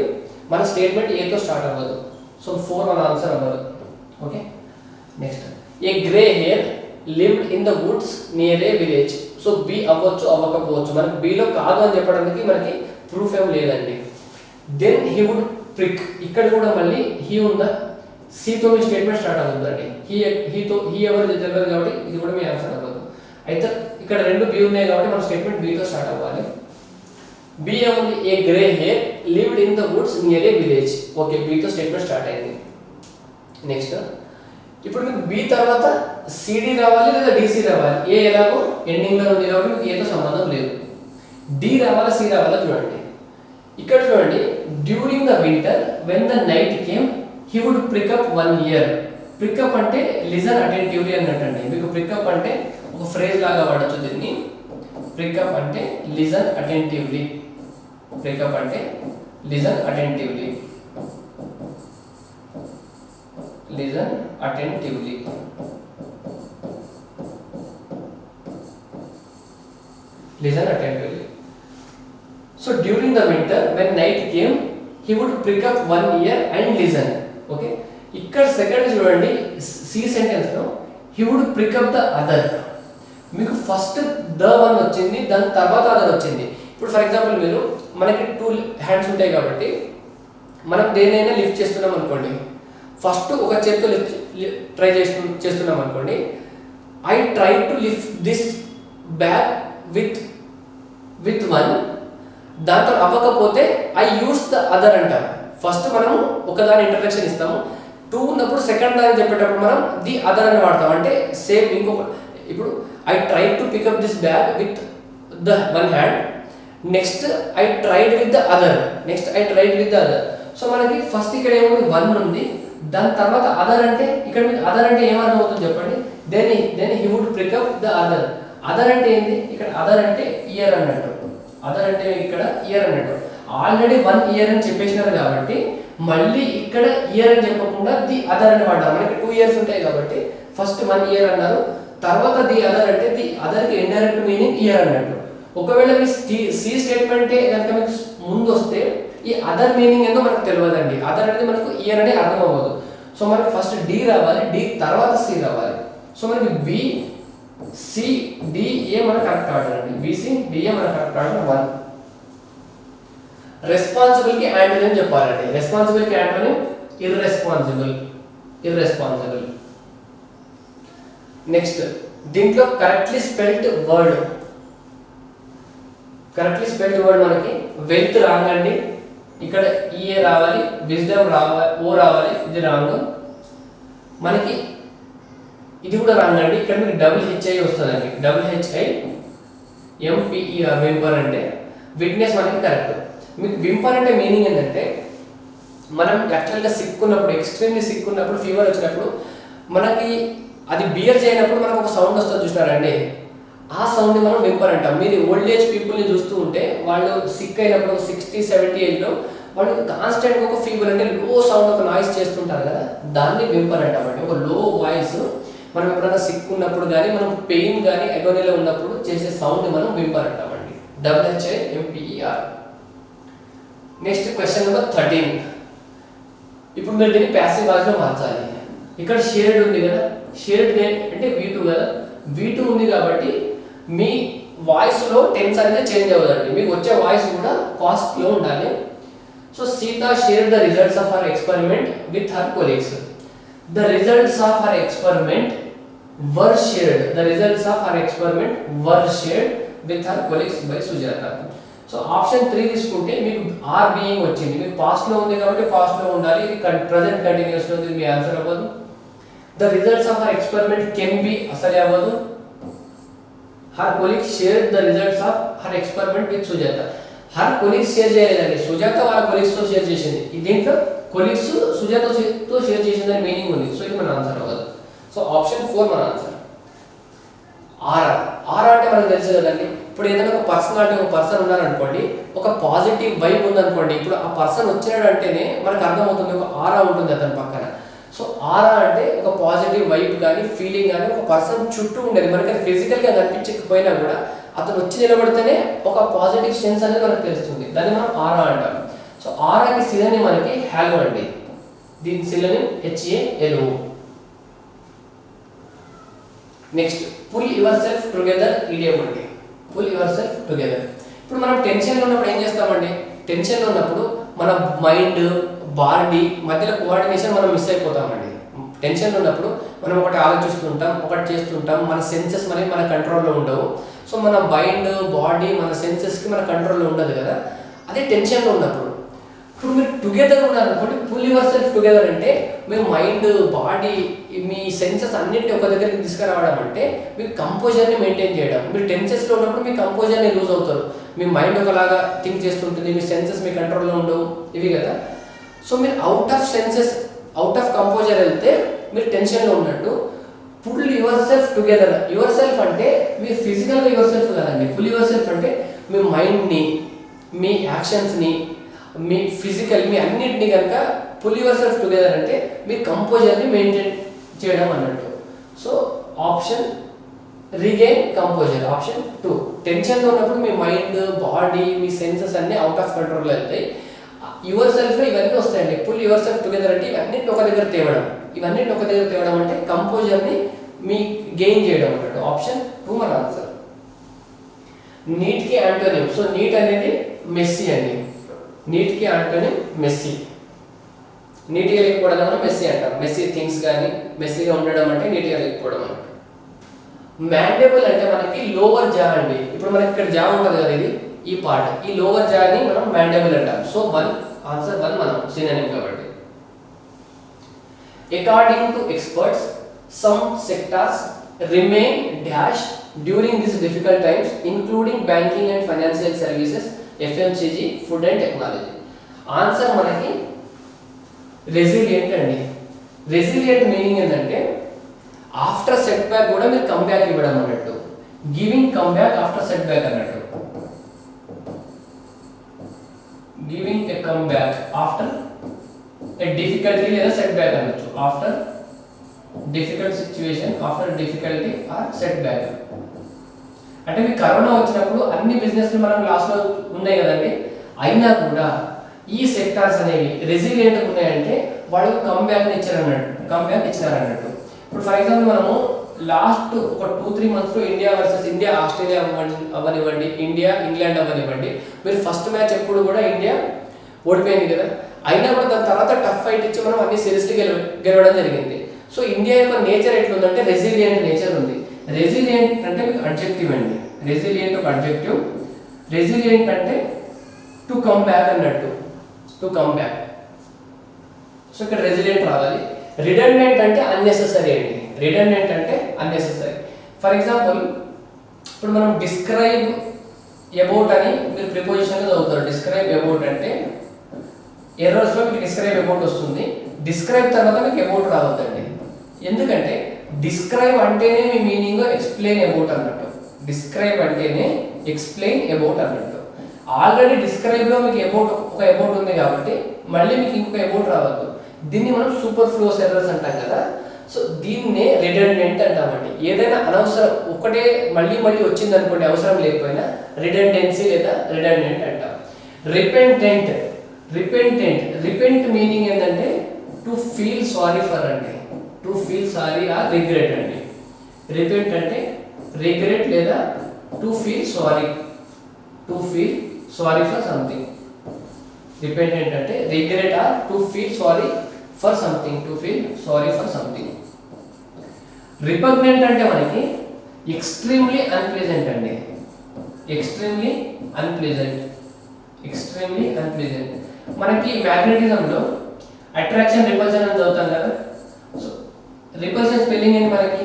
మన స్టేట్మెంట్ ఏతో స్టార్ట్ అవ్వదు. సో 4 మన ఆన్సర్ అవ్వదు. Okay, next a grey hair lived in the woods near a village. So B అవ్వచ్చు అవ్వకపోవచ్చు, మనకి బిలో కాదు అని చెప్పడానికి మనకి ప్రూఫ్ ఏం లేదండి. Then he would prick. ఇక్కడ కూడా మళ్ళీ హీ ఉందా, సితో మీ స్టేట్మెంట్ స్టార్ట్ అవుతుందండి. హీ ఎవరు తెలియదు కాబట్టి ఇది కూడా మీ ఆన్సర్ అవ్వదు. అయితే ఇక్కడ రెండు బి ఉన్నాయి కాబట్టి మన స్టేట్మెంట్ బితో స్టార్ట్ అవ్వాలి. బి ఏముంది? A grey hair lived in the woods near a village. Okay, బితో స్టేట్మెంట్ స్టార్ట్ అయింది. నెక్స్ట్ ఇప్పుడు మీకు బి తర్వాత సిడి రావాలి లేదా డిసి రావాలి. ఏ ఎలాగో ఎండింగ్ లో ఉంది కాబట్టి మీకు ఏతో సంబంధం లేదు. డి రావాలా సి రావాలా చూడండి. ఇక్కడ చూడండి, during the winter when the night came he would pick up 1 year. Pick up అంటే లిజన్ అటెంటివ్లీ అన్నట్టండి. మీకు పికప్ అంటే ఒక ఫ్రేజ్ లాగా వాడచ్చు దీన్ని. పికప్ అంటే లిజన్ అటెంటివ్లీ. పికప్ అంటే listen attentively. Listen attentively. Listen attentively. So during the winter when night came he would pick up 1 year and listen. Okay, ఇక్కడ సెకండ్ చూడండి, సి సెంటెన్స్ లో he would pick up the other. మీకు first the one వచ్చింది, దాని తర్వాత other వచ్చింది. ఇప్పుడు for example మీరు మనకి 2 హ్యాండ్స్ ఉంటాయి కాబట్టి మనం దేనైనా లిఫ్ట్ చేస్తున్నాం అనుకోండి, ఫస్ట్ ఒక చేతితో ట్రై చేస్తున్నాం అనుకోండి. I try to lift this bag with one. దాంతో అవ్వకపోతే ఐ యూస్ ద అదర్ అంటాం. ఫస్ట్ మనము ఒకదాని ఇంట్రడక్షన్ ఇస్తాము. 2 ఉన్నప్పుడు సెకండ్ దాన్ని చెప్పేటప్పుడు మనం ది అదర్ అని వాడతాం. అంటే సేమ్ ఇంకొక, ఇప్పుడు I try to pick up this bag with the one hand. Next I tried with the other. Next I tried with the other. So మనకి ఫస్ట్ ఇక్కడ ఏముంది? 1 ఉంది. దాని తర్వాత అదర్ అంటే ఇక్కడ మీకు అదర్ అంటే ఏమర్థం అవుతుంది చెప్పండి? Then he would pick up the other. Other అంటే ఏంది? ఇక్కడ అదర్ అంటే ఇయర్ అన్నట్టు. అదర్ అంటే ఇక్కడ ఇయర్ అన్నట్టు. ఆల్రెడీ 1 year అని చెప్పేసినారు కాబట్టి మళ్ళీ ఇక్కడ ఇయర్ అని చెప్పకుండా ది అదర్ అని వాడారు. మనకి 2 years ఉంటాయి కాబట్టి ఫస్ట్ 1 year అన్నారు, తర్వాత ది అదర్ అంటే ది అదర్ కి ఇండైరెక్ట్ మీనింగ్ ఇయర్ అన్నట్టు. ఒకవేళ మీ సి స్టేట్మెంటే కనుక మీకు ముందు వస్తే ఈ అదర్ మీనింగ్ ఏందో మనకు తెలియదండి. అదర్ అనేది మనకు ఇయర్ అనే అర్థం అవ్వదు. సో మనకి ఫస్ట్ డి రావాలి, డి తర్వాత సి రావాలి. సో మనకి బి సి డి ఏ మన కరెక్ట్ ఆర్డర్ అండి. బిసి డిఏ మన కరెక్ట్ ఆర్డర్ 1. రెస్పాన్సిబుల్ కి యాంటోనిమ్ చెప్పాలండి. రెస్పాన్సిబుల్ కి యాంటోనిమ్ ఇర్రెస్పాన్సిబుల్. ఇర్రెస్పాన్సిబుల్. నెక్స్ట్ దీంట్లో correctly spelled word. Correctly spelled word మనకి వెల్త్ రాంగ్ అండి. ఇక్కడ ఈఏ రావాలి, విజ్డమ్ రావాలి, ఓ రావాలి, ఇది రాంగ్. మనకి ఇది కూడా రాంగ్ అండి. ఇక్కడ మీకు WHI వస్తుందండి. WHI MPER వింపర్ అంటే. విట్నెస్ మనకి కరెక్ట్. మీకు వింపర్ అంటే మీనింగ్ ఏంటంటే మనం యాక్చువల్గా సిక్ ఉన్నప్పుడు, ఎక్స్ట్రీమ్లీ సిక్ ఉన్నప్పుడు, ఫీవర్ వచ్చినప్పుడు మనకి అది బియర్ చేయనప్పుడు మనకు ఒక సౌండ్ వస్తుంది చూసినారండి. ఆ సౌండ్ని మనం వింపర్ అంటాం. మీరు ఓల్డ్ ఏజ్ పీపుల్ని చూస్తూ ఉంటే వాళ్ళు సిక్ అయినప్పుడు 60-70 ఏజ్లో వాళ్ళు కాన్స్టెంట్గా ఒక ఫీవర్ అంటే లో సౌండ్ ఒక నాయిస్ చేస్తుంటారు కదా, దాన్ని వింపర్ అంటామండి. ఒక లో వాయిస్ మనం ఎప్పుడైనా సిక్ ఉన్నప్పుడు కానీ మనం పెయిన్ కానీ అగోనీలో ఉన్నప్పుడు చేసే సౌండ్ మనం వింపర్ అంటామండి. WHI MPER. Next question number 13. ఇప్పుడు మీరు దీన్ని ప్యాసివ్ వాయిస్ లో మార్చాలి. ఇక్కడ షేర్డ్ ఉంది కదా, షేర్డ్ అంటే V2 కదా, V2 ఉంది కాబట్టి మీ వాయిస్ లో టెన్స్ అనేది చేంజ్ అవ్వదండి. మీకు వచ్చే వాయిస్ కూడా పాస్ట్ లో ఉండాలి. So Sita shared the results of her experiment with her colleagues. The results of her experiment were shared. The results of her experiment were shared with her colleagues by Sujatha. So option 3 తీసుకుంటే మీకు are being వచ్చింది. మీకు past లో ఉంది కాబట్టి past లో ఉండాలి. ఇది ప్రెజెంట్ కంటిన్యూస్ లో ఉంది, మీ ఆన్సర్ అవ్వదు. The results of her experiment can be అసలే అవ్వదు. Her colleagues shared the results of her experiment with Sujatha. Her colleagues share చేయలేదండి, సుజాత వాళ్ళ కొలీగ్స్ తో షేర్ చేసింది. దీంట్లో కొలీగ్స్ సుజాతతో షేర్ చేసిందని మీనింగ్ ఉంది. సో ఇది మన ఆన్సర్ అవ్వదు. సో ఆప్షన్ 4 మన ఆన్సర్. ఆర్ అంటే మనకు తెలుసు కదండి. ఇప్పుడు ఏదైనా ఒక పర్సనాలిటీ, ఒక పర్సన్ ఉన్నారనుకోండి, ఒక పాజిటివ్ వైబ్ ఉందనుకోండి, ఇప్పుడు ఆ పర్సన్ వచ్చినాడు అంటేనే మనకు అర్థమవుతుంది, ఒక ఆరా ఉంటుంది అతని పక్కన. సో ఆరా అంటే ఒక పాజిటివ్ వైబ్ కానీ ఫీలింగ్ కానీ ఒక పర్సన్ చుట్టూ ఉండేది. మనకి అది ఫిజికల్గా కనిపించకపోయినా కూడా అతను వచ్చి నిలబడితేనే ఒక పాజిటివ్ సెన్స్ అనేది మనకు తెలుస్తుంది. దాన్ని మనం ఆరా అంటాం. సో ఆరాకి సినోనిమ్ మనకి హ్యాలో అండి. దీని synonym HALO. Next pull yourself together idiom అండి. Pull yourself together. ఇప్పుడు మనం టెన్షన్లో ఉన్నప్పుడు ఏం చేస్తామండి? టెన్షన్లో ఉన్నప్పుడు మన మైండ్, బాడీ మధ్యలో కోఆర్డినేషన్ మనం మిస్ అయిపోతామండి. టెన్షన్ ఉన్నప్పుడు మనం ఒకటి ఆలోచిస్తుంటాం, ఒకటి చేస్తుంటాం, మన సెన్సెస్ మనకి మన కంట్రోల్లో ఉండవు. సో మన మైండ్ బాడీ మన సెన్సెస్కి మన కంట్రోల్లో ఉండదు కదా, అదే టెన్షన్లో ఉన్నప్పుడు. ఇప్పుడు మీరు టుగెదర్ ఉన్నారనుకోండి, పుల్ యువర్ సెల్ఫ్ టుగెదర్ అంటే మీ మైండ్ బాడీ మీ సెన్సెస్ అన్నింటినీ ఒక దగ్గరికి తీసుకురావడం అంటే మీ కంపోజర్ని మెయింటైన్ చేయడం. మీరు టెన్సెస్లో ఉన్నప్పుడు మీ కంపోజర్ని లూజ్ అవుతారు, మీ మైండ్ ఒకలాగా థింక్ చేస్తుంటుంది, మీ సెన్సెస్ మీ కంట్రోల్లో ఉండవు, ఇవి కదా. సో మీరు out of senses out of composure వెళ్తే మీరు టెన్షన్లో ఉన్నట్టు. Pull yourself together, yourself అంటే మీరు ఫిజికల్గా యువర్ సెల్ఫ్ కదండి. పుల్ యువర్ సెల్ఫ్ అంటే మీ మైండ్ని, మీ యాక్షన్స్ని, మీ ఫిజికల్ మీ అన్నింటినీ కనుక పుల్ యువర్ సెల్ఫ్ టుగెదర్ అంటే మీ కంపోజర్ని మెయింటైన్ చేయడం అన్నట్టు. So option regain composer, option 2. టెన్షన్లో ఉన్నప్పుడు మీ మైండ్ బాడీ మీ సెన్సెస్ అన్నీ అవుట్ ఆఫ్ కంట్రోల్లో వెళ్తాయి. యువర్ సెల్ఫ్లో ఇవన్నీ వస్తాయండి. పుల్ యువర్ సెల్ఫ్ టుగెదర్ అంటే ఇవన్నింటిని ఒక దగ్గర తేవడం, ఇవన్నింటిని ఒక దగ్గర తేవడం అంటే కంపోజర్ని మీ గెయిన్ చేయడం అన్నట్టు. ఆప్షన్ 2 మన ఆన్సర్. నీట్కి యాంటోనిమ్. సో నీట్ అనేది మెస్సీ అండి, నీట్కి యాంటోనిమ్ మెస్సీ. నీట్గా లేకపోవడం మనం మెస్సీ అంటాం. మెస్సీ థింగ్స్ కానీ మెస్సీగా ఉండడం అంటే నీట్గా లేకపోవడం అన్నట్టు. మ్యాండేబుల్ అంటే మనకి లోవర్ జా అండి. ఇప్పుడు మనకి ఇక్కడ జా ఉంటుంది కదా, ఇది ఈ పార్ట్, ఈ లోవర్ జాని మనం మ్యాండేబుల్ అంటాం. సో 1 ఆన్సర్ 1 మనం సినోనిమ్ కాబట్టి. According to experts some sectors remain dash during this difficult times including banking and financial services, FMCG, food and technology. Answer మనకి రెసిలియంట్ అండి. రెసిలియంట్ మీనింగ్ ఏంటంటే ఆఫ్టర్ సెట్ బ్యాక్ కూడా మీరు comeback ఇవ్వడం అన్నట్టు. Giving comeback after setback అన్నట్టు. Giving a comeback after a difficulty లేదా setback అనొచ్చు. After difficult situation, after difficulty or setback. అంటే మీకు కరోనా వచ్చినప్పుడు అన్ని బిజినెస్లు మనం లాస్లో ఉన్నాయి కదండి, అయినా కూడా ఈ సెక్టార్స్ అనేవి రెసిలియంట్ ఉన్నాయంటే వాళ్ళు కంబ్యాక్ ఇచ్చినారన్నట్టు. ఇప్పుడు ఫర్ ఎగ్జాంపుల్ మనము లాస్ట్ ఒక 2-3 మంత్స్లో ఇండియా వర్సెస్ ఇండియా ఆస్ట్రేలియా అవ్వనివ్వండి, ఇండియా ఇంగ్లాండ్ అవ్వనివ్వండి, మీరు ఫస్ట్ మ్యాచ్ ఎప్పుడు కూడా ఇండియా ఓడిపోయింది కదా, అయినా కూడా దాని తర్వాత టఫ్ ఫైట్ ఇచ్చి మనం అన్ని సిరీస్లు గెలవడం జరిగింది. సో ఇండియా యొక్క నేచర్ ఎట్లుందంటే రెసిలియంట్ నేచర్ ఉంది. రెసిలియంట్ అంటే మీకు అడ్జెక్టివ్ అండి. రెసిలియంట్ ఒక అడ్జెక్టివ్. రెసిలియంట్ అంటే టు కమ్ బ్యాక్ అన్నట్టు, టు కమ్ బ్యాక్. సో ఇక్కడ రెసిలియంట్ రావాలి. రిడెండెంట్ అంటే అన్నెసెసరీ అండి. రిడెండెంట్ అంటే అన్నెసెసరీ. ఫర్ ఎగ్జాంపుల్ ఇప్పుడు మనం డిస్క్రైబ్ అబౌట్ అని మీరు ప్రిపోజిషన్గా చదువుతారు. డిస్క్రైబ్ అబౌట్ అంటే ఎర్రర్స్లో మీకు డిస్క్రైబ్ అబౌట్ వస్తుంది, డిస్క్రైబ్ తర్వాత మీకు అబౌట్ రావద్దండి. ఎందుకంటే డిస్క్రైబ్ అంటేనే మీ మీనింగ్ ఎక్స్ప్లెయిన్ అబౌట్ అన్నట్టు. డిస్క్రైబ్ అంటేనే ఎక్స్ప్లెయిన్ అబౌట్ అన్నట్టు. ఆల్రెడీ డిస్క్రైబ్లో మీకు అబౌట్ ఒక అబౌట్ ఉంది కాబట్టి మళ్ళీ మీకు ఇంకొక అబౌట్ రావద్దు. దీన్ని మనం సూపర్ ఫ్లోస్ ఎర్రర్స్ అంటాం కదా. సో దీన్నే రిడెండెంట్ అంటామండి. ఏదైనా అనవసరం ఒకటే మళ్ళీ వచ్చింది అనుకోండి, అవసరం లేకపోయినా రిడెండెన్సీ లేదా రిడెండెంట్ అంటాం. రిపెంటెంట్. రిపెంట్ మీనింగ్ ఏంటంటే టు ఫీల్ సారీ ఫర్ అండి. To feel sorry or regret అండి. రిపెంట్ అంటే రిగ్రెట్ లేదా to feel sorry, to feel sorry for something. Repentant అంటే regret or to feel sorry for something, to feel sorry for something. Repugnant అంటే మనకి extremely unpleasant అండి. Extremely unpleasant. మనకి మ్యాగ్నెటిజంలో attraction repulsion అని చదువుతాం కదా. సో రిపల్షన్ స్పెల్లింగ్ ఏంటి మనకి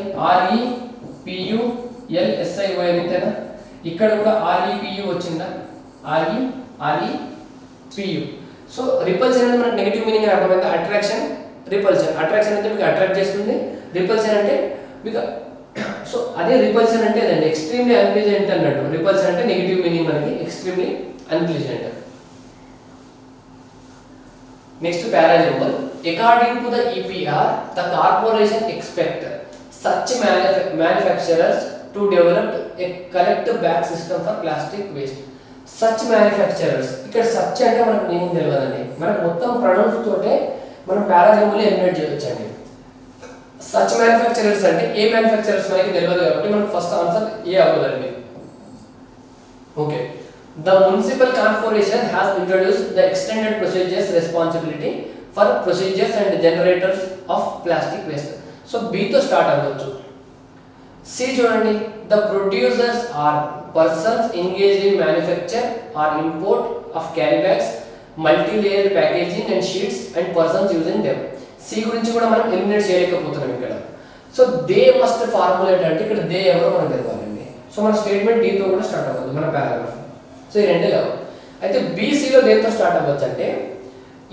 REPULSION అంతేనా. ఇక్కడ కూడా REPU వచ్చిందా, REPU. సో రిపల్షన్ అంటే మనకి నెగిటివ్ మీనింగ్ అర్థమైంది. Attraction repulsion. అట్రాక్షన్ అంటే మీకు అట్రాక్ట్ చేస్తుంది, రిపల్షన్ అంటే మీకు సో అదే రిపల్షన్ అంటే అదండి ఎక్స్ట్రీమ్లీ అన్ప్లెజెంట్ అన్నట్టు. రిపల్షన్ అంటే నెగిటివ్ మీనింగ్ మనకి extremely unpleasant. Next parajumble. According to the EPR the corporation expect such manufacturers to develop a collective bag system for plastic waste. Such manufacturers. ఇక్కడ such అంటే మనకు meaning తెలియదండి, మనకు మొత్తం pronounce తోటే మనం పారాజంబుల్ ఎలిమినేట్ చేయొచ్చండి. సచ్ మ్యానుఫ్యాక్చరర్స్ అంటే ఏ మ్యానుఫ్యాక్చరర్స్ మనకి తెలియదు కాబట్టి మనకు ఫస్ట్ ఆన్సర్ ఏ అవ్వదండి. Okay. The municipal corporation has introduced the extended procedures responsibility for procedures and generators of plastic waste. So బీతో స్టార్ట్ అవ్వచ్చు. సి చూడండి, the producers or persons engaged in manufacture or import of carry bags, multi layer packaging and sheets and persons using them. C గురించి కూడా మనం eliminate చేయలేకపోతున్నాం ఇక్కడ. So they must formulate అంటే ఇక్కడ దే ఎవరో మనం తెలవాలండి. సో మన స్టేట్మెంట్ డీతో కూడా స్టార్ట్ అవ్వదు మన పారాగ్రాఫ్. సో ఈ రెండే కావు. అయితే బీసీలో దేంతో స్టార్ట్ అవ్వచ్చు అంటే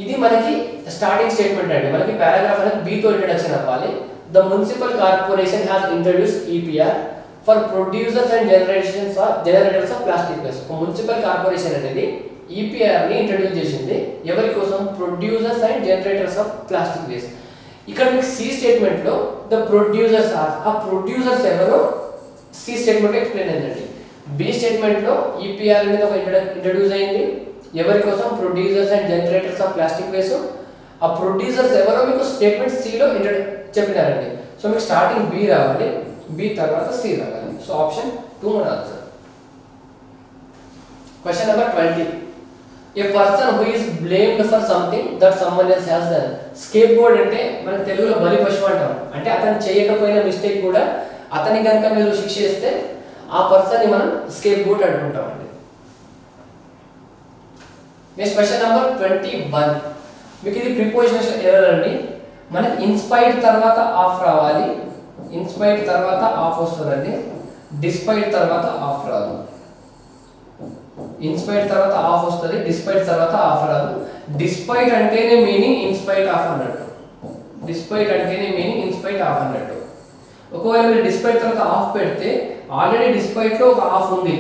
ఇది మనకి స్టార్టింగ్ స్టేట్మెంట్ అండి. మనకి పారాగ్రాఫ్ అనేది బీతో ఇంట్రడక్షన్ అవ్వాలి. The municipal corporation has introduce EPR for producers and generators of plastic waste. Municipal corporation అనేది ఈపీఆర్ ని ఇంట్రడ్యూస్ చేసింది ఎవరి కోసం? Producers and generators of plastic waste. ఇక్కడ మీకు సి స్టేట్మెంట్ లో ద ప్రొడ్యూసర్స్ ఆర్, ఆ ప్రొడ్యూసర్స్ ఎవరో సి స్టేట్మెంట్ లో ఎక్స్ప్లెయిన్ అయిందండి. బి స్టేట్మెంట్ లో ఈపీఆర్ అనేది ఒక ఇంట్రడ్యూస్ అయింది ఎవరి కోసం? Producers and generators of plastic waste. ఆ ప్రొడ్యూసర్స్ ఎవరో మీకు స్టేట్మెంట్ సిలో చెప్పినారండి. సో మీకు స్టార్టింగ్ బి రావాలి, బి తర్వాత సి రావాలి. సో ఆప్షన్ 2 మన answer. Question number 20. A person who is blamed for something that someone else has done. Scape board అంటే మనకు తెలుగులో బలి పశువు అంటాం. అంటే అతను చేయకపోయిన మిస్టేక్ కూడా అతని కనుక మీరు శిక్ష చేస్తే ఆ పర్సన్ ని మనం స్కేప్ బోర్డ్ అంటుంటామండి. Next question number 21. మీకు ఇది ప్రిపోజిషనల్ ఎర్రర్ అండి. మనకి ఇన్స్పైర్డ్ తర్వాత ఆఫ్ రావాలి, ఇన్స్పైర్డ్ తర్వాత ఆఫ్ వస్తుందండి, డిస్పైర్డ్ తర్వాత ఆఫ్ రాదు. ఇన్స్పైర్డ్ తర్వాత ఆఫ్ వస్తుంది, డిస్పైర్డ్ తర్వాత ఆఫ్ రాదు. డిస్పైర్డ్ అంటేనే మీనింగ్ ఇన్స్పైర్డ్ ఆఫ్ అన్నట్టు, డిస్పైర్డ్ అంటేనే మీనింగ్ ఇన్స్పైర్డ్ ఆఫ్ అన్నట్టు. ఒకవేళ మీరు డిస్పైర్డ్ తర్వాత ఆఫ్ పెడితే ఆల్రెడీ డిస్పైర్డ్ లో ఒక ఆఫ్ ఉంది,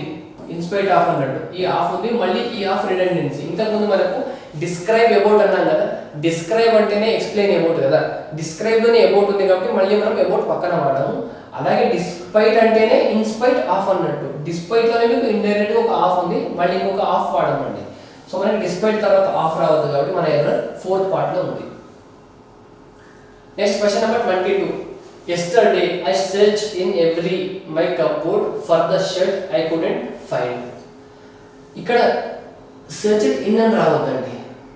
ఇన్స్పైర్డ్ ఆఫ్ అన్నట్టు. ఈ ఆఫ్ ఉంది, మళ్ళీ ఈ ఆఫ్ రిడెండెన్సీ. ఇంతకుముందు మనకు డిస్క్రైబ్ అబౌట్ అన్నాం కదా, డిస్క్రైబ్ అంటేనే ఎక్స్ప్లెయిన్ అబౌట్ కదా, డిస్క్రైబ్ లోనే అబౌట్ ఉంది కాబట్టి మళ్ళీ మనం అబౌట్ పక్కన వాడము. అలాగే డిస్పైట్ అంటేనే ఇన్స్పైట్ ఆఫ్ అన్నట్టు, డిస్పైట్ లోనే మీకు ఇండైరెక్ట్ గా ఒక ఆఫ్ ఉంది, మళ్ళీ ఇంకొక ఆఫ్ వాడమండి. సో మనకి డిస్పైట్ తర్వాత ఆఫ్ రావద్దు కాబట్టి మన ఎర్రర్ 4th పార్ట్ లో ఉంది. Next question number 22. Yesterday I searched in every my cupboard for the shirt I couldn't find. ఇక్కడ searched in అని రావద్దండి,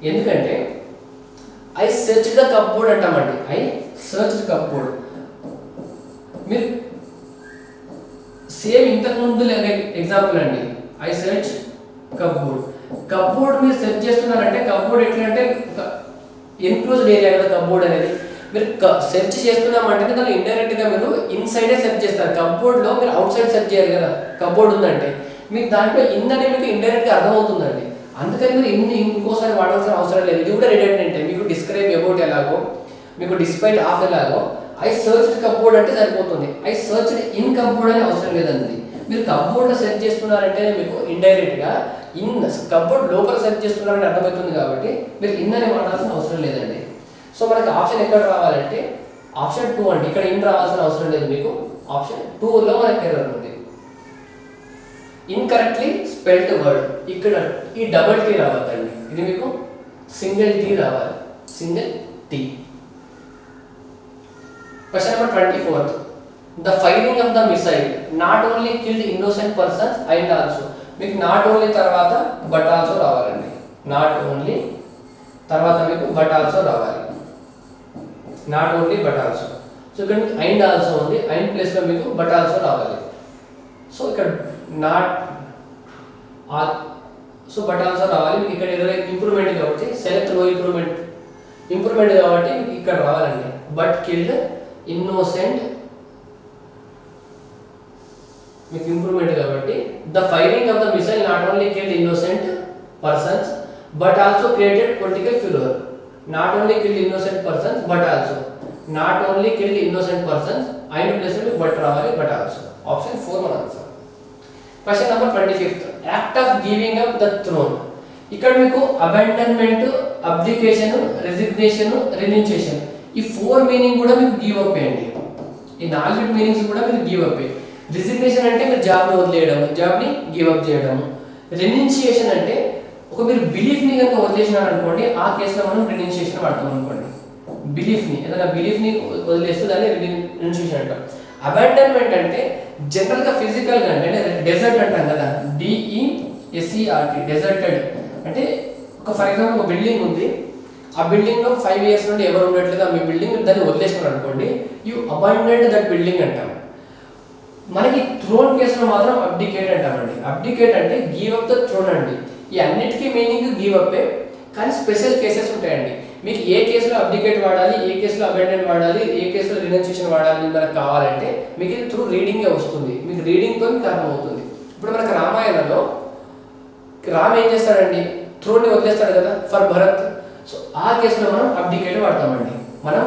ఎందుకంటే I searched the cupboard అంటామండి. I searched cupboard. మీరు సేమ్ ఇంతకు ముందు ఎగ్జాంపుల్ అండి. I searched cupboard. కప్బోర్డ్ మీరు search చేస్తున్నారంటే కప్బోర్డ్ ఎట్లా అంటే ఎన్క్లోజ్డ్ ఏరియా కదా కప్బోర్డ్ అనేది. మీరు సెర్చ్ చేస్తున్నామంటే దాన్ని ఇండైరెక్ట్ గా మీరు ఇన్సైడే సెర్చ్ చేస్తారు. కప్బోర్డ్ లో మీరు అవుట్ సైడ్ సెర్చ్ చేయరు కదా, కప్బోర్డ్ ఉందంటే మీకు దాంట్లో ఇన్ అని మీకు ఇండైరెక్ట్ గా అర్థమవుతుందండి. అందుకని మీరు ఇన్ని ఇంకోసారి వాడాల్సిన అవసరం లేదు. ఇది కూడా రిడెండెంట్. మీకు డిస్క్రైబ్ అబౌట్ ఎలాగో, మీకు డిస్పైట్ ఆఫ్ ఎలాగో, ఐ సర్చ్డ్ కప్బోర్డ్ అంటే సరిపోతుంది. ఐ సర్చ్డ్ ఇన్ కప్బోర్డ్ అని అవసరం లేదండి. మీరు కప్బోర్డ్ లో సెర్చ్ చేస్తున్నారంటే మీకు ఇండైరెక్ట్ గా ఇన్ కప్బోర్డ్ లోపల సెర్చ్ చేస్తున్నారని అర్థమవుతుంది కాబట్టి మీరు ఇన్ అని వాడాల్సిన అవసరం లేదండి. సో మనకి ఆప్షన్ ఎక్కడ రావాలంటే ఆప్షన్ 2 అండి. ఇక్కడ ఇన్ రావాల్సిన అవసరం లేదు మీకు. ఆప్షన్ 2 లో మనకి ఎర్రర్ ఉంది. Incorrectly spelled word. ఇక్కడ ఈ డబుల్ టీ రావద్దండి, ఇది మీకు సింగిల్ టీ రావాలి, single T. Question number 24. The firing of the missile not only killed innocent persons and also, మీకు నాట్ ఓన్లీ తర్వాత బట్ ఆల్సో రావాలండి. నాట్ ఓన్లీ తర్వాత మీకు బట్ ఆల్సో రావాలి, not only but also. So ఇక్కడ మీకు and also ఉంది, and place లో మీకు బట్ ఆల్సో రావాలి. సో ఇక్కడ నాట్ సో బట్ ఆల్సో రావాలి. మీకు ఇక్కడ ఏదో ఇంప్రూవ్మెంట్ కాబట్టి సెలెక్ట్ లో ఇంప్రూవ్మెంట్ కాబట్టి మీకు ఇక్కడ రావాలండి. బట్ కిల్డ్ ఇన్నోసెంట్, మీకు ఇంప్రూవ్మెంట్ కాబట్టి the firing of the missile not only killed innocent persons but also created political furore. Not only killed innocent persons but also, not only killed innocent persons and place లో but రావాలి, but also. Option 4 మన answer. Question number 25. Act of giving up the throne. ఇక్కడ మీకు abandonment, అబ్డికేషన్, resignation, రెన్యూన్షియేషన్, ఈ 4 meaning కూడా మీకు give up అండి. ఈ 4 మీనింగ్స్ కూడా మీకు గివ్ అప్. రిజిగ్నేషన్ అంటే మీరు జాబ్ ని వదిలేయడం, జాబ్ ని గివ్ అప్ చేయడం. రెన్యూన్షియేషన్ అంటే ఒక మీరు బిలీఫ్ ని కనుక వదిలేసినారు అనుకోండి, ఆ కేసులో మనం రెన్యూన్షియేషన్ వాడతాం అనుకోండి. బిలీఫ్ ని ఏదైనా బిలీఫ్ ని వదిలేస్తే దాన్ని రెన్యూన్షియేషన్ అంటాం. అబాండన్మెంట్ అంటే జనరల్ గా ఫిజికల్ గా అంటే డెజర్ట్ అంటాం కదా, DESERT, డెజర్టెడ్ అంటే ఒక ఫర్ ఎగ్జాంపుల్ ఒక బిల్డింగ్ ఉంది, ఆ బిల్డింగ్లో 5 years నుండి ఎవరు ఉండట్లేదు, మీ బిల్డింగ్ దాన్ని వదిలేసినారు అనుకోండి, యూ అబాండన్డ్ దట్ బిల్డింగ్ అంటాం. మనకి థ్రోన్ కేసులో మాత్రం అబ్డికేట్ అంటామండి. అబ్డికేట్ అంటే గివ్ అప్ ద థ్రోన్ అండి. ఈ అన్నిటికీ మీనింగ్ గివ్ అప్పే, కానీ స్పెషల్ కేసెస్ ఉంటాయండి. మీకు ఏ కేసులో అబ్డికేట్ వాడాలి, ఏ కేసులో అబాండన్ వాడాలి, ఏ కేసులో రినౌన్సియేషన్ వాడాలి మనకు కావాలంటే మీకు ఇది త్రూ రీడింగే వస్తుంది. మీకు రీడింగ్తో మీకు అర్థమవుతుంది. ఇప్పుడు మనకు రామాయణంలో రామ్ ఏం చేస్తాడండి, థ్రోన్ని వదిలేస్తాడు కదా ఫర్ భరత్. సో ఆ కేసులో మనం అబ్డికేట్ వాడతామండి. మనం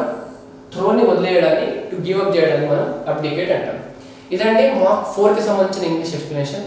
థ్రోన్ని వదిలేయడాన్ని, టు గివ్ అప్ చేయడాన్ని మనం అబ్డికేట్ అంటాం. ఇదండి మాక్ 4కి సంబంధించిన ఇంగ్లీష్ ఎక్స్ప్లెనేషన్.